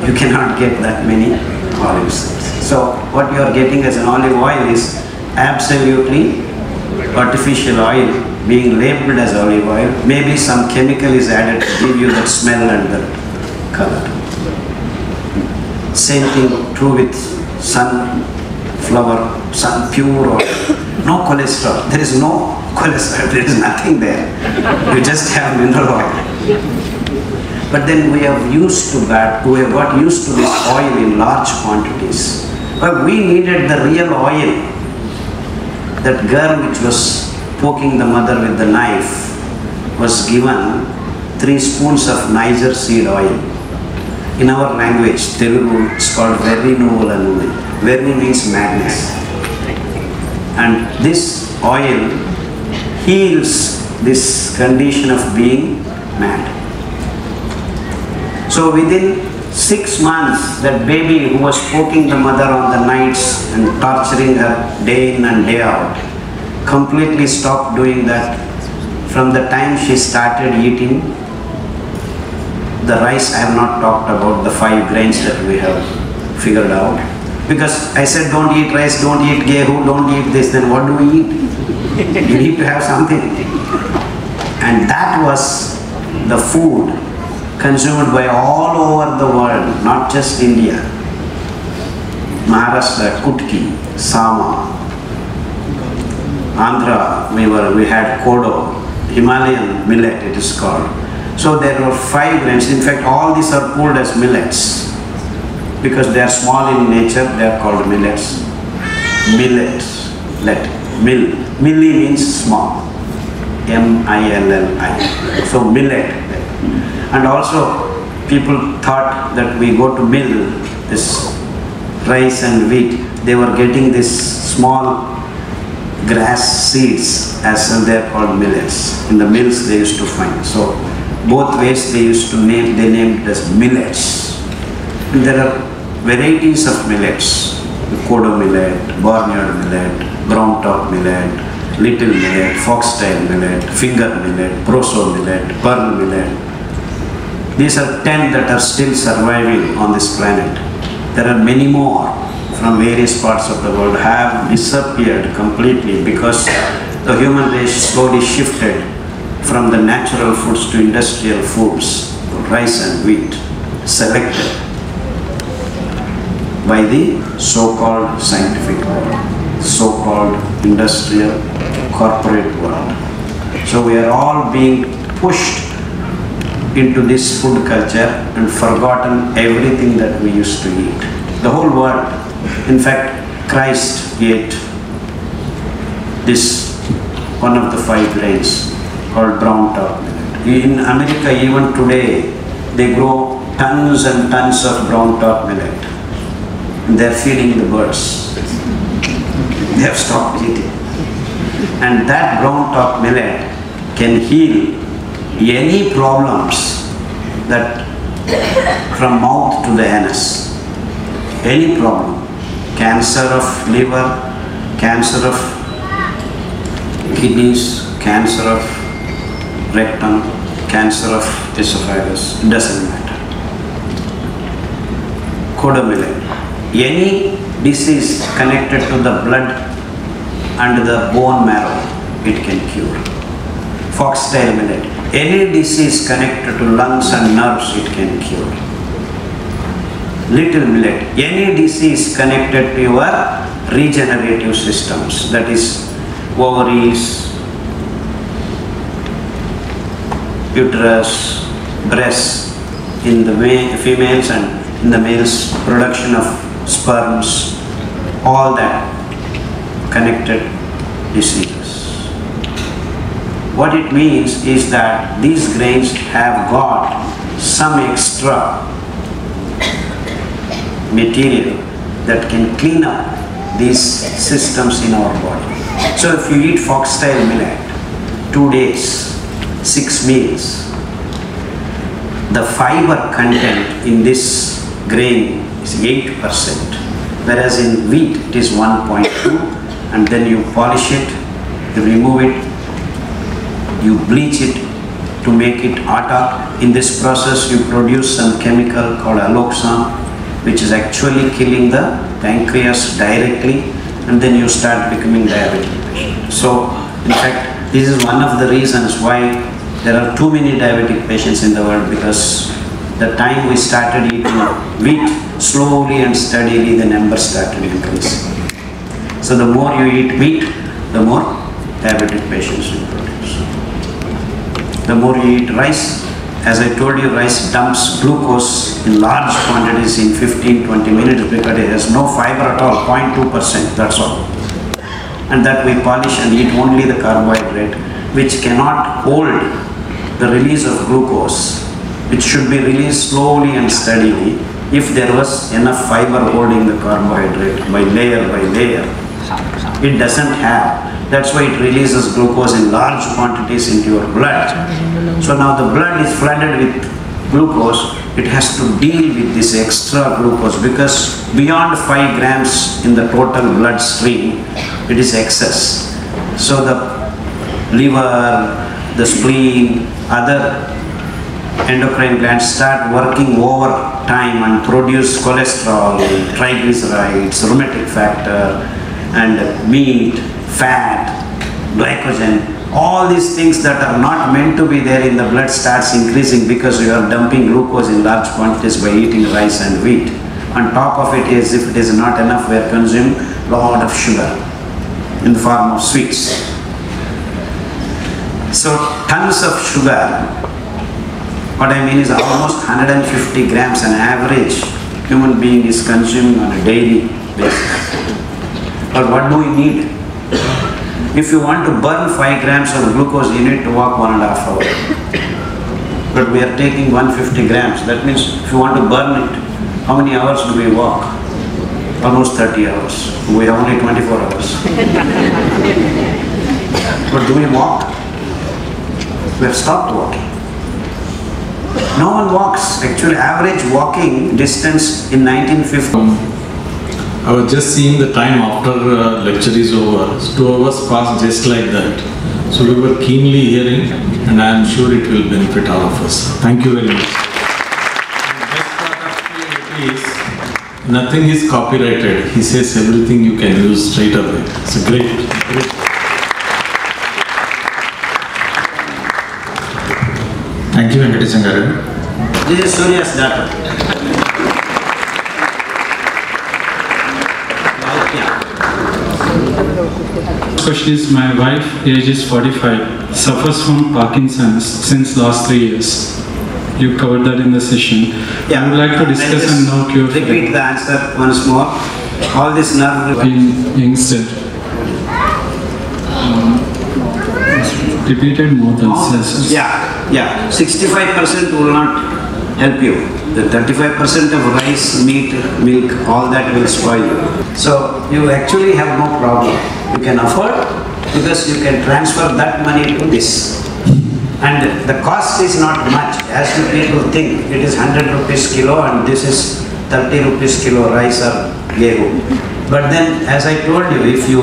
You cannot get that many olive seeds. So what you are getting as an olive oil is absolutely artificial oil being labeled as olive oil. Maybe some chemical is added to give you that smell and the color. Same thing true with sunflower, pure oil. No cholesterol. There is no cholesterol. There is nothing there. You just have mineral oil. But then we have used to that. We have got used to this oil in large quantities. But we needed the real oil. That girl which was poking the mother with the knife was given 3 spoons of Niger seed oil. In our language, Telugu, it's called Verri Nuvulanuli. Verri means madness. And this oil heals this condition of being mad. So within 6 months, that baby who was poking the mother on the nights and torturing her day in and day out, completely stopped doing that. From the time she started eating the rice, I have not talked about the 5 grains that we have figured out. Because I said don't eat rice, don't eat gehu, don't eat this, then what do we eat? You need to have something. And that was the food consumed by all over the world, not just India. Maharashtra, Kutki, Sama, Andhra, we had Kodo, Himalayan millet it is called. So there were 5 grains. In fact, all these are pulled as millets. Because they are small in nature, they are called millets. Millets, milli means small. M-I-L-L-I. So millet. And also people thought that we go to mill this rice and wheat, they were getting this small grass seeds, as they are called millets. In the mills they used to find. So both ways they used to name, they named it as millets. And there are varieties of millets. Kodo millet, barnyard millet, brown top millet, little millet, foxtail millet, finger millet, proso millet, pearl millet. These are 10 that are still surviving on this planet. There are many more from various parts of the world have disappeared completely because the human race slowly shifted from the natural foods to industrial foods, rice and wheat, selected by the so-called scientific world, so-called industrial corporate world. So we are all being pushed into this food culture and forgotten everything that we used to eat. The whole world. In fact, Christ ate this, one of the 5 grains called brown top millet. In America, even today, they grow tons and tons of brown top millet. And they're feeding the birds. They have stopped eating. And that brown top millet can heal any problems that from mouth to the anus, any problem, cancer of liver, cancer of kidneys, cancer of rectum, cancer of esophagus, it doesn't matter. Kodo millet, any disease connected to the blood and the bone marrow, it can cure. Foxtail millet, Any disease connected to lungs and nerves, it can cure. Little millet. Any disease connected to your regenerative systems, that is ovaries, uterus, breasts, in the females and in the males, production of sperms, all that connected diseases. What it means is that these grains have got some extra material that can clean up these systems in our body. So if you eat foxtail millet 2 days, 6 meals, the fiber content in this grain is 8%, whereas in wheat it is 1.2, and then you polish it, you remove it, you bleach it to make it atta. In this process you produce some chemical called alloxan, which is actually killing the pancreas directly, and then you start becoming diabetic patient. So in fact, this is one of the reasons why there are too many diabetic patients in the world, because the time we started eating wheat, slowly and steadily the numbers started increasing. So the more you eat wheat, the more diabetic patients you produce. The more you eat rice, as I told you, rice dumps glucose in large quantities in 15-20 minutes because it has no fiber at all, 0.2%, that's all. And that we polish and eat only the carbohydrate, which cannot hold the release of glucose, which should be released slowly and steadily if there was enough fiber holding the carbohydrate by layer by layer. It doesn't have. That's why it releases glucose in large quantities into your blood. So now the blood is flooded with glucose. It has to deal with this extra glucose, because beyond 5 grams in the total blood stream, it is excess. So the liver, the spleen, other endocrine glands start working over time and produce cholesterol, triglycerides, rheumatic factor, and meat, fat, glycogen. All these things that are not meant to be there in the blood starts increasing because you are dumping glucose in large quantities by eating rice and wheat. On top of it is, if it is not enough, we are consuming a lot of sugar in the form of sweets. So tons of sugar, what I mean is almost 150 grams an average human being is consuming on a daily basis. But what do we need? If you want to burn 5 grams of glucose, you need to walk 1.5 hours. But we are taking 150 grams. That means if you want to burn it, how many hours do we walk? Almost 30 hours. We have only 24 hours. But do we walk? We have stopped walking. No one walks. Actually, average walking distance in 1950. I was just seeing the time after lecture is over. 2 hours passed just like that. So we were keenly hearing, and I am sure it will benefit all of us. Thank you very much. And best part of it is, nothing is copyrighted. He says everything you can use straight away. It's great. Thank you, Venkatesan garu. This is Surya's daughter. Question is, my wife, age is 45, suffers from Parkinson's since last 3 years. You covered that in the session. Yeah. I would like to discuss and no cure for Repeat it. the answer once more. All this nerve. In youngster. Repeated more than senses. Yeah. 65% will not help you. The 35% of rice, meat, milk, all that will spoil you. So you actually have no problem. You can afford, because you can transfer that money to this. And the cost is not much, as you people think. It is 100 rupees kilo and this is 30 rupees kilo rice or gehu. But then, as I told you, if you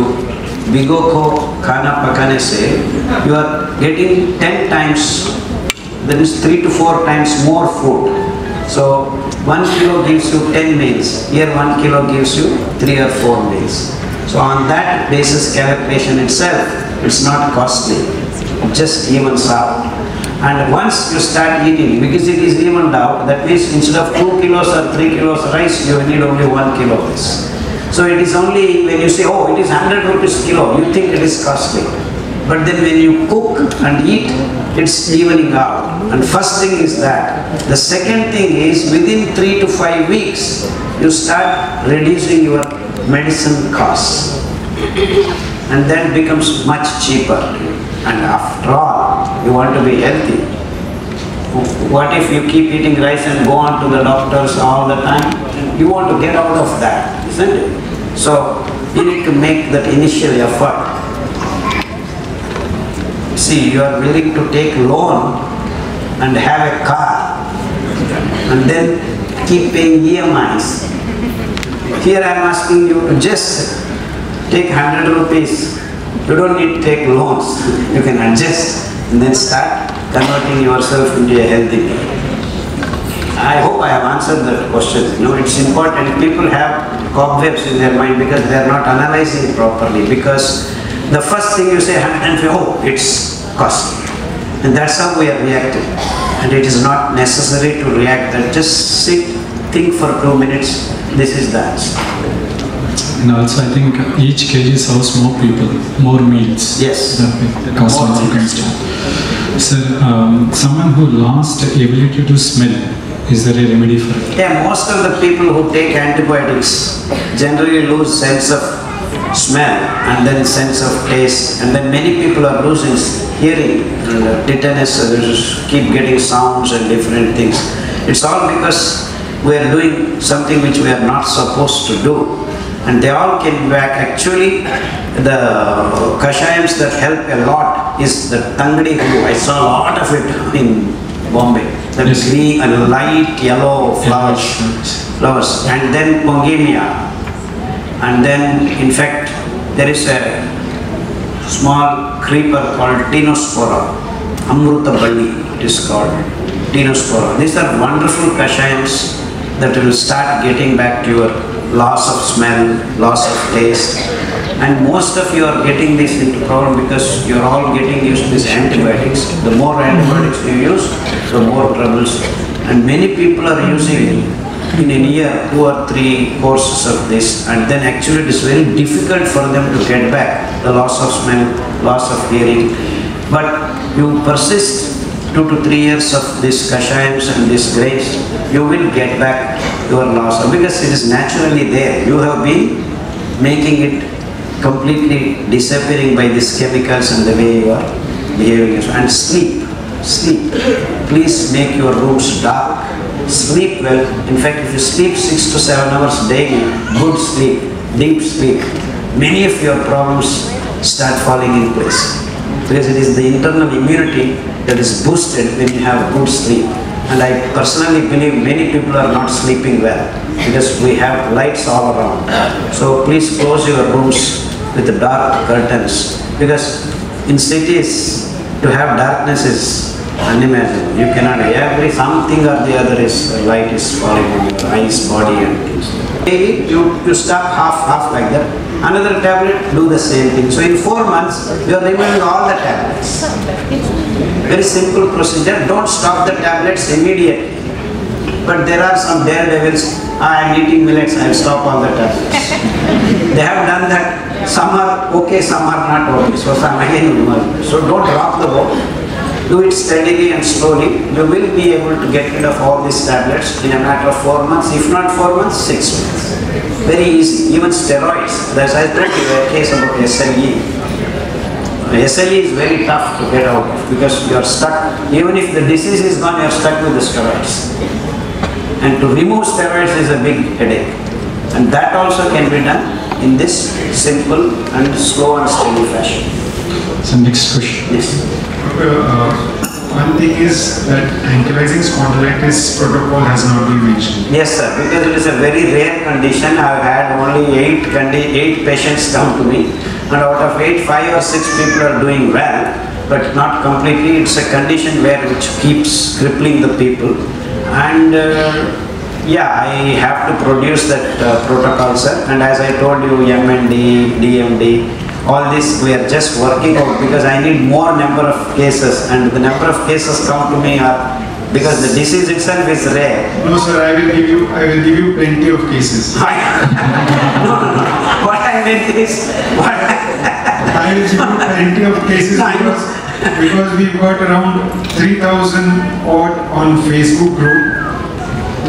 bigo ko khana pakane se, you are getting 10 times, that is 3 to 4 times more food. So 1 kilo gives you 10 meals. Here 1 kilo gives you 3 or 4 meals. So on that basis calculation itself, it's not costly. It just evens out. And once you start eating, because it is evened out, that means instead of 2 kilos or 3 kilos rice, you need only 1 kilo of this. So it is only when you say, oh, it is 100 rupees kilo, you think it is costly. But then when you cook and eat, it's evening out. And first thing is that. The second thing is within 3 to 5 weeks, you start reducing your medicine costs. And then becomes much cheaper. And after all, you want to be healthy. What if you keep eating rice and go on to the doctors all the time? You want to get out of that, isn't it? So you need to make that initial effort. See, you are willing to take loan and have a car and then keep paying EMIs. Here I am asking you to just take 100 rupees. You don't need to take loans. You can adjust and then start converting yourself into a healthy being. I hope I have answered that question. You know, it's important. People have cobwebs in their mind because they are not analyzing it properly. Because the first thing you say, and oh, it's costly. And that's how we are reacting. And it is not necessary to react. That just sit, think for 2 minutes. This is the answer. And also I think each kg serves more people, more meals. Yes. The cost of more constant. So someone who lost ability to smell, is there a remedy for it? Yeah, most of the people who take antibiotics generally lose sense of smell and then sense of taste, and then many people are losing hearing and tinnitus, keep getting sounds and different things. It's all because we are doing something which we are not supposed to do. And they all came back. Actually, the kashayams that help a lot is the Tangdi Hu. I saw a lot of it in Bombay. That Yes. green and light yellow flowers. And then Pongemia. And then, in fact, there is a small creeper called Tinospora. Amruta Balli, it is called Tinospora. These are wonderful kashayams that will start getting back to your loss of smell, loss of taste. And most of you are getting this into problem because you are all getting used to these antibiotics. The more antibiotics you use, the more troubles. And many people are using in a year 2 or 3 courses of this, and then actually it is very difficult for them to get back the loss of smell, loss of hearing. But you persist 2 to 3 years of this kashayams and this grace, you will get back your loss because it is naturally there. You have been making it completely disappearing by these chemicals and the way you are behaving. And sleep. Please make your rooms dark. Sleep well. In fact, if you sleep 6 to 7 hours daily, good sleep, deep sleep, many of your problems start falling in place. Because it is the internal immunity that is boosted when you have good sleep. And I personally believe many people are not sleeping well because we have lights all around. So please close your rooms with the dark curtains, because in cities to have darkness is unimaginable. You cannot, something or the other is light is falling on your eyes, body and things. Maybe you stop half like that. Another tablet, do the same thing. So in 4 months, you are removing all the tablets. Very simple procedure. Don't stop the tablets immediately. But there are some daredevils, I am eating millets, I will stop all the tablets. They have done that. Some are okay, some are not okay. So some again, so don't rock the boat. Do it steadily and slowly. You will be able to get rid of all these tablets in a matter of 4 months. If not 4 months, 6 months. Very easy. Even steroids. As I told you a case about SLE. SLE is very tough to get out of because you are stuck. Even if the disease is gone, you are stuck with the steroids. And to remove steroids is a big headache. And that also can be done in this simple and slow and steady fashion. So next question. Yes. One thing is that ankylosing spondylitis protocol has not been mentioned. Yes, sir, because it is a very rare condition. I have had only 8 patients come to me, and out of 8, 5 or 6 people are doing well, but not completely. It's a condition which keeps crippling the people. And yeah, I have to produce that protocol, sir. And as I told you, MND, DMD, all this we are just working out because I need more number of cases, and the number of cases come to me are because the disease itself is rare. No, sir, I will give you plenty of cases. No. What I meant is, I will give you plenty of cases because we've got around 3,000 odd on Facebook group.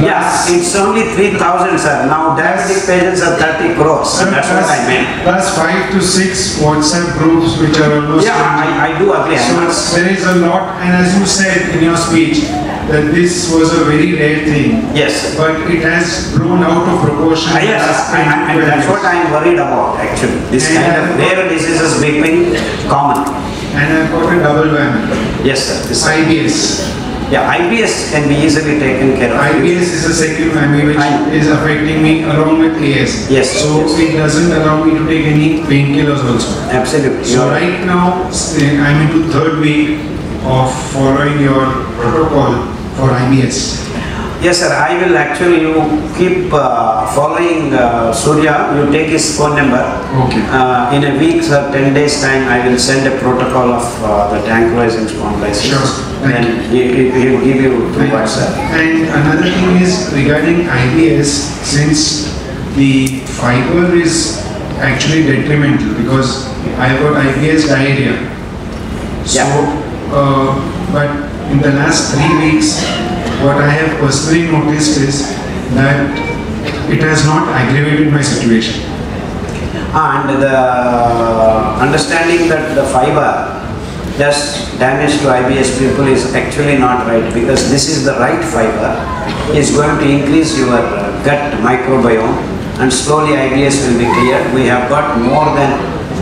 yeah, it's only 3,000, sir. Now diabetic patients are 30 crores. That's what I meant. Plus 5 to 6 WhatsApp groups which are almost... Yeah, I do agree. So there is a lot, and as you said in your speech, that this was a very rare thing. Yes. But it has blown out of proportion. Yes, and that's what I am worried about actually. This kind of rare diseases becoming common. And I've got a double whammy. Yes, sir. This IBS. Yeah, IBS can be easily taken care of. IBS is a second whammy which is affecting me along with AS. Yes. So it doesn't allow me to take any painkillers also. Absolutely. So right now I'm into third week of following your protocol for IBS. Yes, sir. I will actually, you keep following Surya, you take his phone number. Okay. In a week or 10 days time, I will send a protocol of the tranquilizing spondylitis. Sure. Thank Then he will give you through WhatsApp. And another thing is regarding IBS, since the fiber is actually detrimental because I've got IBS diarrhea. So, but in the last 3 weeks, what I have personally noticed is that it has not aggravated my situation. And the understanding that the fiber does damage to IBS people is actually not right, because this is the right fiber. It's going to increase your gut microbiome and slowly IBS will be cleared. We have got more than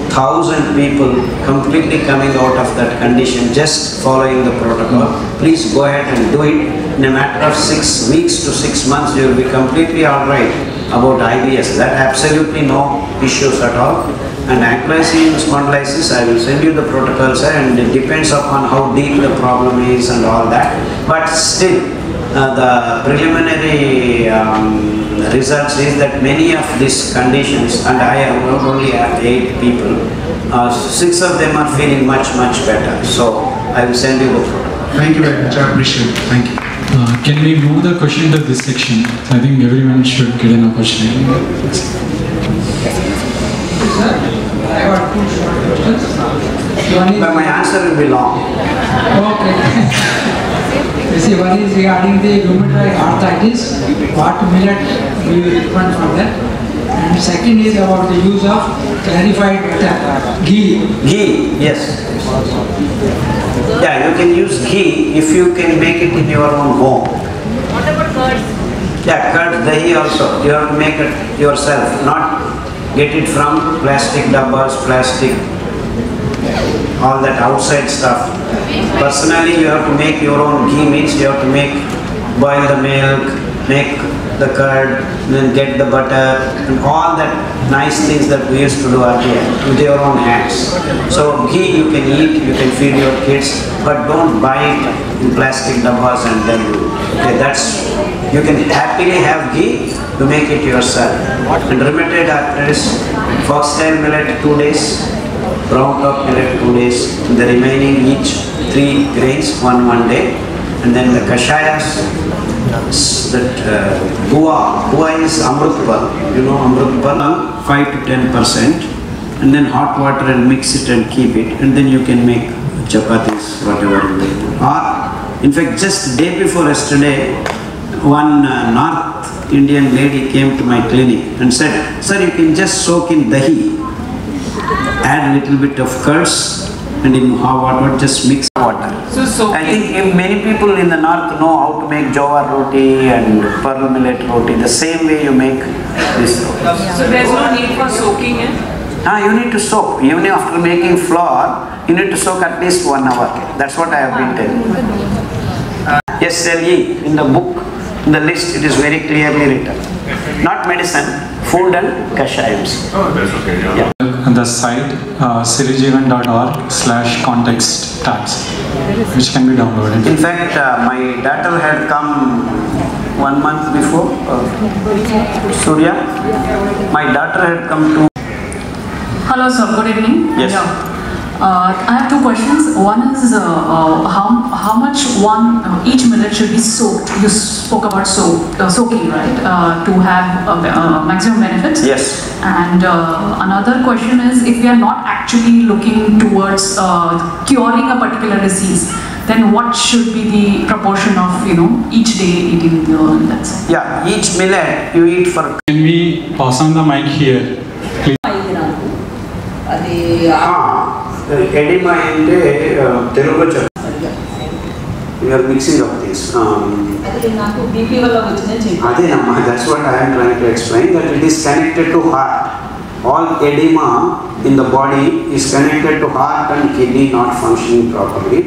1,000 people completely coming out of that condition just following the protocol. Please go ahead and do it. In a matter of 6 weeks to 6 months, you will be completely alright about IBS. That absolutely no issues at all. And ankylosing spondylitis, I will send you the protocols, and it depends upon how deep the problem is and all that. But still, the preliminary results is that many of these conditions, and I have only had 8 people, 6 of them are feeling much better. So I will send you the protocol. Thank you very much. I appreciate it. Thank you. Can we move the question to this section? I think everyone should get an opportunity. I got 2 short questions. One is, But my answer will be long. okay. You see, one is regarding the rheumatoid arthritis. What millet we will recommend for that? And second is about the use of clarified butter, ghee. Ghee, yes. Yeah, you can use ghee if you can make it in your own home. What about curd? Yeah, curd, dahi also. You have to make it yourself, not get it from plastic dabbas, plastic, all that outside stuff. Personally, you have to make your own ghee, means you have to boil the milk, make the curd, then get the butter, and all that nice things that we used to do earlier with your own hands. So ghee you can eat, you can feed your kids, but don't buy it in plastic dabbas and then do. Okay, you can happily have ghee to make it yourself. And rheumatoid arthritis, foxtail millet 2 days, brown top millet 2 days, and the remaining each 3 grains, one day, and then the kashayas, that Gua is Amrutpal, you know Amrutpal, 5 to 10%, and then hot water and mix it and keep it, and then you can make chapatis, whatever you will. Or, in fact, just day before yesterday, one North Indian lady came to my clinic and said, "Sir, you can just soak in dahi, add a little bit of curds, and in hot water, just mix water." So I think if many people in the north know how to make jowar roti and pearl millet roti, the same way you make this roti. So there's no need for soaking it? You need to soak. Even after making flour, you need to soak at least 1 hour. That's what I have been telling. Yes, SLE, in the book, in the list, it is very clearly written. Not medicine, food and kashayams. Oh, that's okay. Yeah. On the site sirijeevan.org/context tags, which can be downloaded. In fact, my daughter had come 1 month before, Surya. My daughter had come to Hello, sir. Good evening. Yes. Yeah. I have two questions. One is how much each millet should be soaked. You spoke about soaking, right? To have maximum benefits. Yes. And another question is, if we are not actually looking towards curing a particular disease, then what should be the proportion of each day eating that? Yeah, each millet you eat for. Can we pass on the mic here? Please. Edema అంటే తెలుగులో చెప్పు. We are mixing up things. అదేనమ్మా, that's what I am trying to explain, that it is connected to heart. All edema in the body is connected to heart and kidney not functioning properly.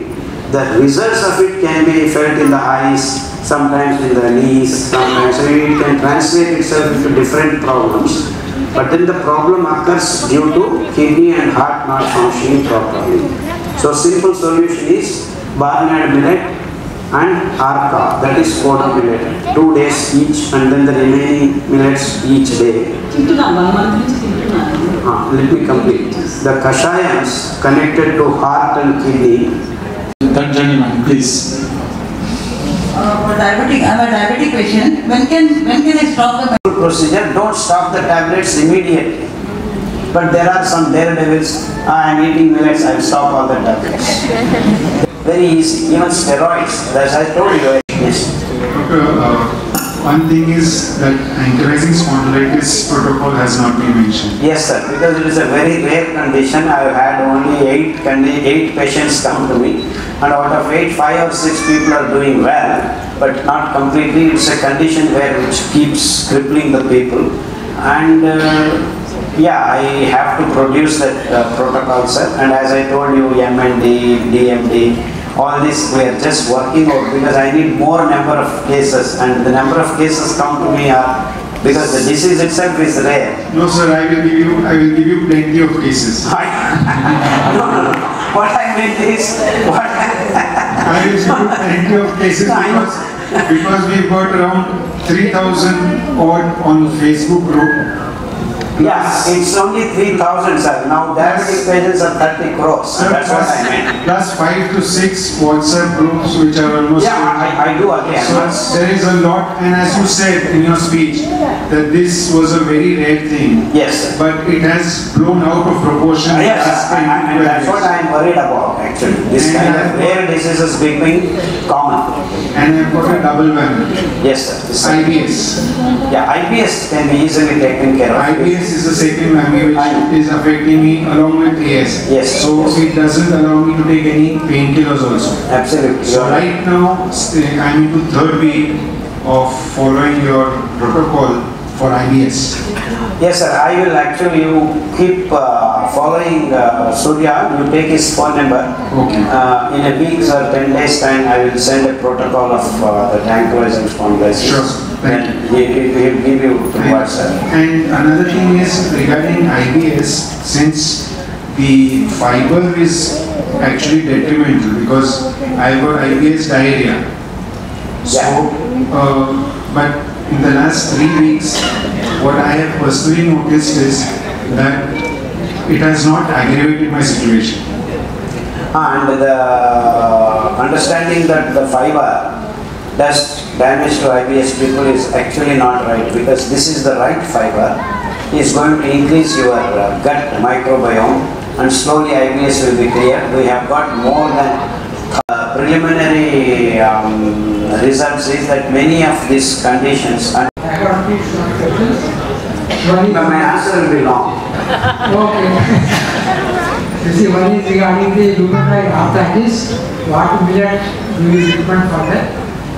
The results of it can be felt in the eyes, sometimes in the knees, sometimes it can translate itself into different problems. But then the problem occurs due to kidney and heart not functioning properly. So simple solution is barnyard millet and arka, that is coda millet, 2 days each, and then the remaining millets each day. Let me complete. The kashayams connected to heart and kidney. That gentleman, please. For diabetic, I have a diabetic patient. When can I stop the Procedure, don't stop the tablets immediately. But there are some daredevils, I am eating millets, I will stop all the tablets. Very easy, even steroids, as I told you. Yes. Doctor, one thing is that ankylosing spondylitis protocol has not been mentioned. Yes sir, because it is a very rare condition. I have had only 8 patients come to me, and out of 8, 5 or 6 people are doing well, but not completely. It's a condition which keeps crippling the people, and yeah, I have to produce that protocol, sir. And as I told you, MND, DMD, all this we are just working out, because I need more number of cases, and the number of cases come to me are because the disease itself is rare. No sir, I will give you plenty of cases. No. What I meant is, I will give you plenty of cases because we've got around 3,000 odd on Facebook group. yeah, it's only 3,000, sir. Now diabetic patients are 30 crores. That's what I meant. Plus 5 to 6 WhatsApp groups which are almost. Yeah, I do again. So there is a lot, and as you said in your speech, that this was a very rare thing. Yes, sir. But it has blown out of proportion. Yes, and that's what I am worried about actually. This kind of rare disease is becoming common. And I've got a double whammy. Yes, sir. IBS. Yeah, IBS can be easily taken care of. IBS is the second whammy which is affecting me along with AS. Yes. So it doesn't allow me to take any painkillers also. Absolutely. So right now I'm into 3rd week of following your protocol for IBS. Yes, sir. I will actually, you keep following Surya. You take his phone number. Okay. In a week or 10 days time, I will send a protocol of the ankylosing spondylitis. Sure. Thank you. He will give you to WhatsApp. And another thing is regarding IBS, since the fiber is actually detrimental because I've got IBS diarrhea. So, but in the last 3 weeks, what I have personally noticed is that it has not aggravated my situation. And the understanding that the fiber does damage to IBS people is actually not right, because this is the right fiber. Is going to increase your gut microbiome, and slowly IBS will be cleared. We have got more than preliminary results is that many of these conditions. My answer will be long. Okay. You see, one is regarding the rheumatoid arthritis, what millet do you recommend for that?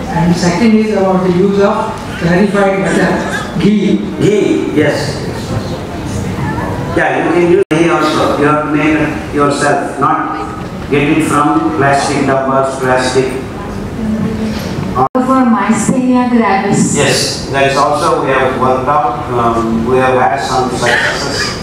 And second is about the use of clarified butter, ghee. Ghee, yes. Yeah, you can use ghee also. You have to make it yourself, not get it from plastic doubles, plastic. For myasthenia gravis. Yes, that is also we have worked out. We have had some successes.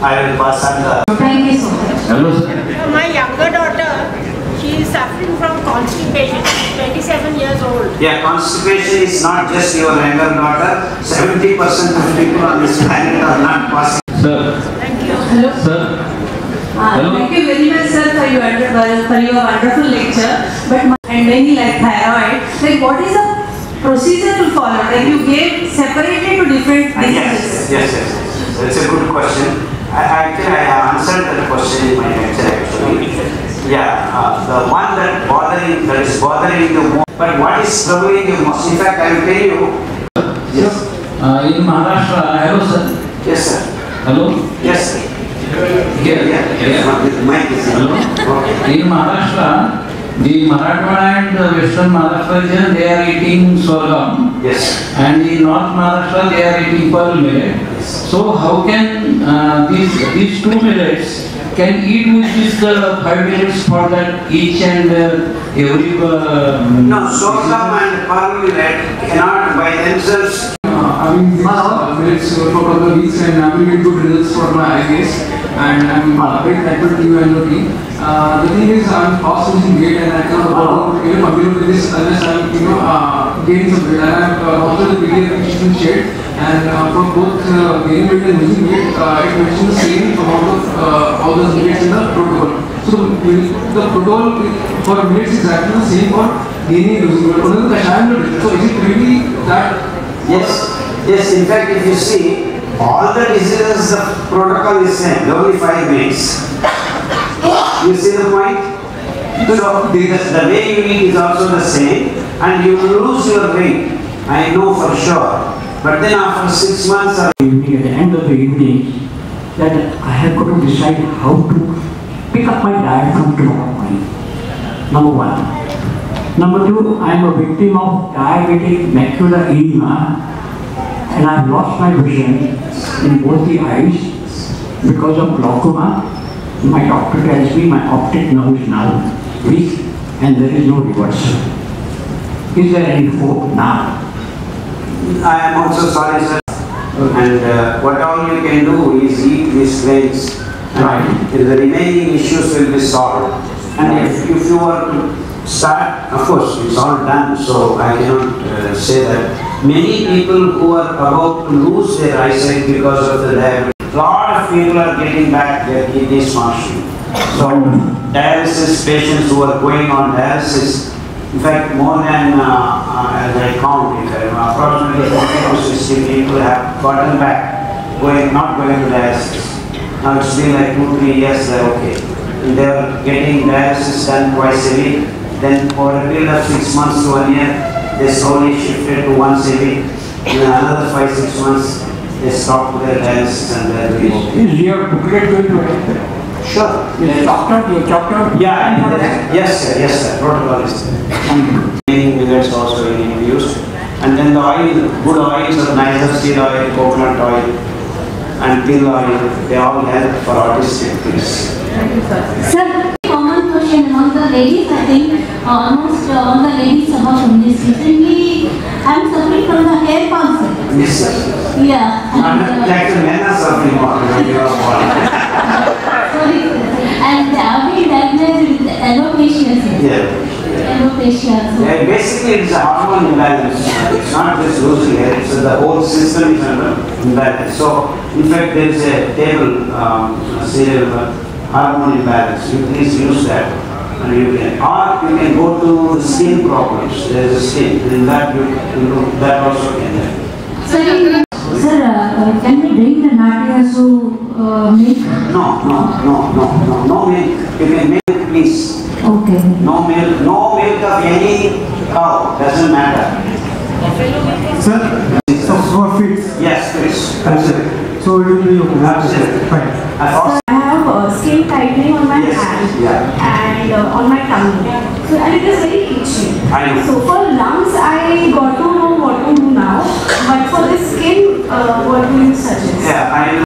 I will pass on the. Thank you so much. Hello, sir. My younger daughter, she is suffering from constipation. She's 27 years old. Yeah, constipation is not just your younger daughter. 70% of people on this planet are not passing. Sir. Thank you. Hello. Sir. Hello. Thank you very much, sir, for your wonderful lecture. And many like thyroid, like what is the procedure to follow? Like you gave separated to different diseases. Yes. That's a good question. I answered that question in my lecture actually. Yeah, the one that is bothering you most. But what is troubling you most? In fact, I will tell you. Yes. In Maharashtra, hello sir. Yes, sir. Hello. Yes, sir. Hello. In Maharashtra, the Marathwada and Western Maharashtra region, they are eating sorghum. Yes. And in North Maharashtra, they are eating pearl millet. Yes. So how can these two millets can eat with these 5 millets for that each and every? No, sorghum and pearl millet cannot by themselves. Having these millets for a couple of weeks and having good results for my IBS, and I'm very thankful to you and your team. The thing is, I'm fast losing weight and I cannot afford to continue with this unless I'm gaining some weight. And I've also the pediatrician shared, and for both gaining weight and losing weight, it mentions the same amount of all those millets in the protocol. So the protocol for millets is exactly the same for gaining and losing weight. Only the kashyam is different. So is it really that? Yes. In fact, if you see, all the diseases, the protocol is same. Only 5 minutes. You see the point? So the way you eat is also the same, and you lose your weight. I know for sure. But then after 6 months, at the end of the evening, that I have got to decide how to pick up my diet from tomorrow morning. Number 1. Number 2, I am a victim of diabetic macular edema, and I have lost my vision in both the eyes because of glaucoma. My doctor tells me my optic nerve is now weak and there is no reversal. Is there any hope now? I am also sorry, sir. And what all you can do is eat these grains. Right. The remaining issues will be solved. And if you were to start, of course, it's all done, so I cannot say that. Many people who are about to lose their eyesight because of the diabetes, a lot of people are getting back their kidneys functioning. So, dialysis patients who are going on dialysis, in fact, more than, as I count, approximately 50 to 60 people have gotten back, not going to dialysis. Now it's been like 2-3 years, they're okay. And they're getting dialysis done twice a week. Then for a period of 6 months to 1 year, they slowly shifted to once a week. In another 5-6 months, they stopped their dialysis and they're doing okay. Is your booklet going to help? Sure. Is doctor? Yeah, yes sir, protocol is there. Many millets also being used. And then the oil, good oils are niacin oil, coconut oil, and pill oil, they all help for autistic kids. Thank you, sir. Sir, common question among the ladies, I think almost all the ladies suffer from this. Recently, I am suffering from the hair fall, sir. Yes, sir. Yeah. Like the men are suffering more when you are born. Sorry, and I have been diagnosed with alopecia, sir. Yeah. Alopecia. So. Yeah, basically, it's a hormone imbalance. It's not just losing hair, it's the whole system is under imbalance. So, in fact, there is a table, serial hormone imbalance. You please use that. And you can, or you can go to the skin problems. There is a skin, and that that also can help. Sir, can we drink the Natiasu milk? No milk. You can milk, please. Okay. No milk of any cow, doesn't matter. Sir, for fits? Yes, fits. Absolutely. So it will be okay. Absolutely. Fine. I have skin tightening on my hand and on my tongue. So and it is very itchy. So for lungs, I got to know what to do now. But for the skin, what do you suggest? Yeah, I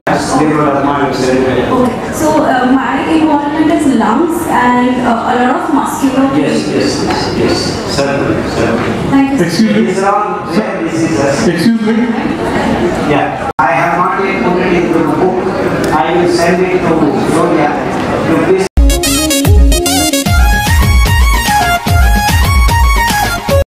Okay. So my involvement is lungs and a lot of muscular. Yes. Certainly. Thank you. Excuse me. These are all rare diseases. Excuse me. Yeah. I have not yet put it into the book. I will send it to Sonia. You please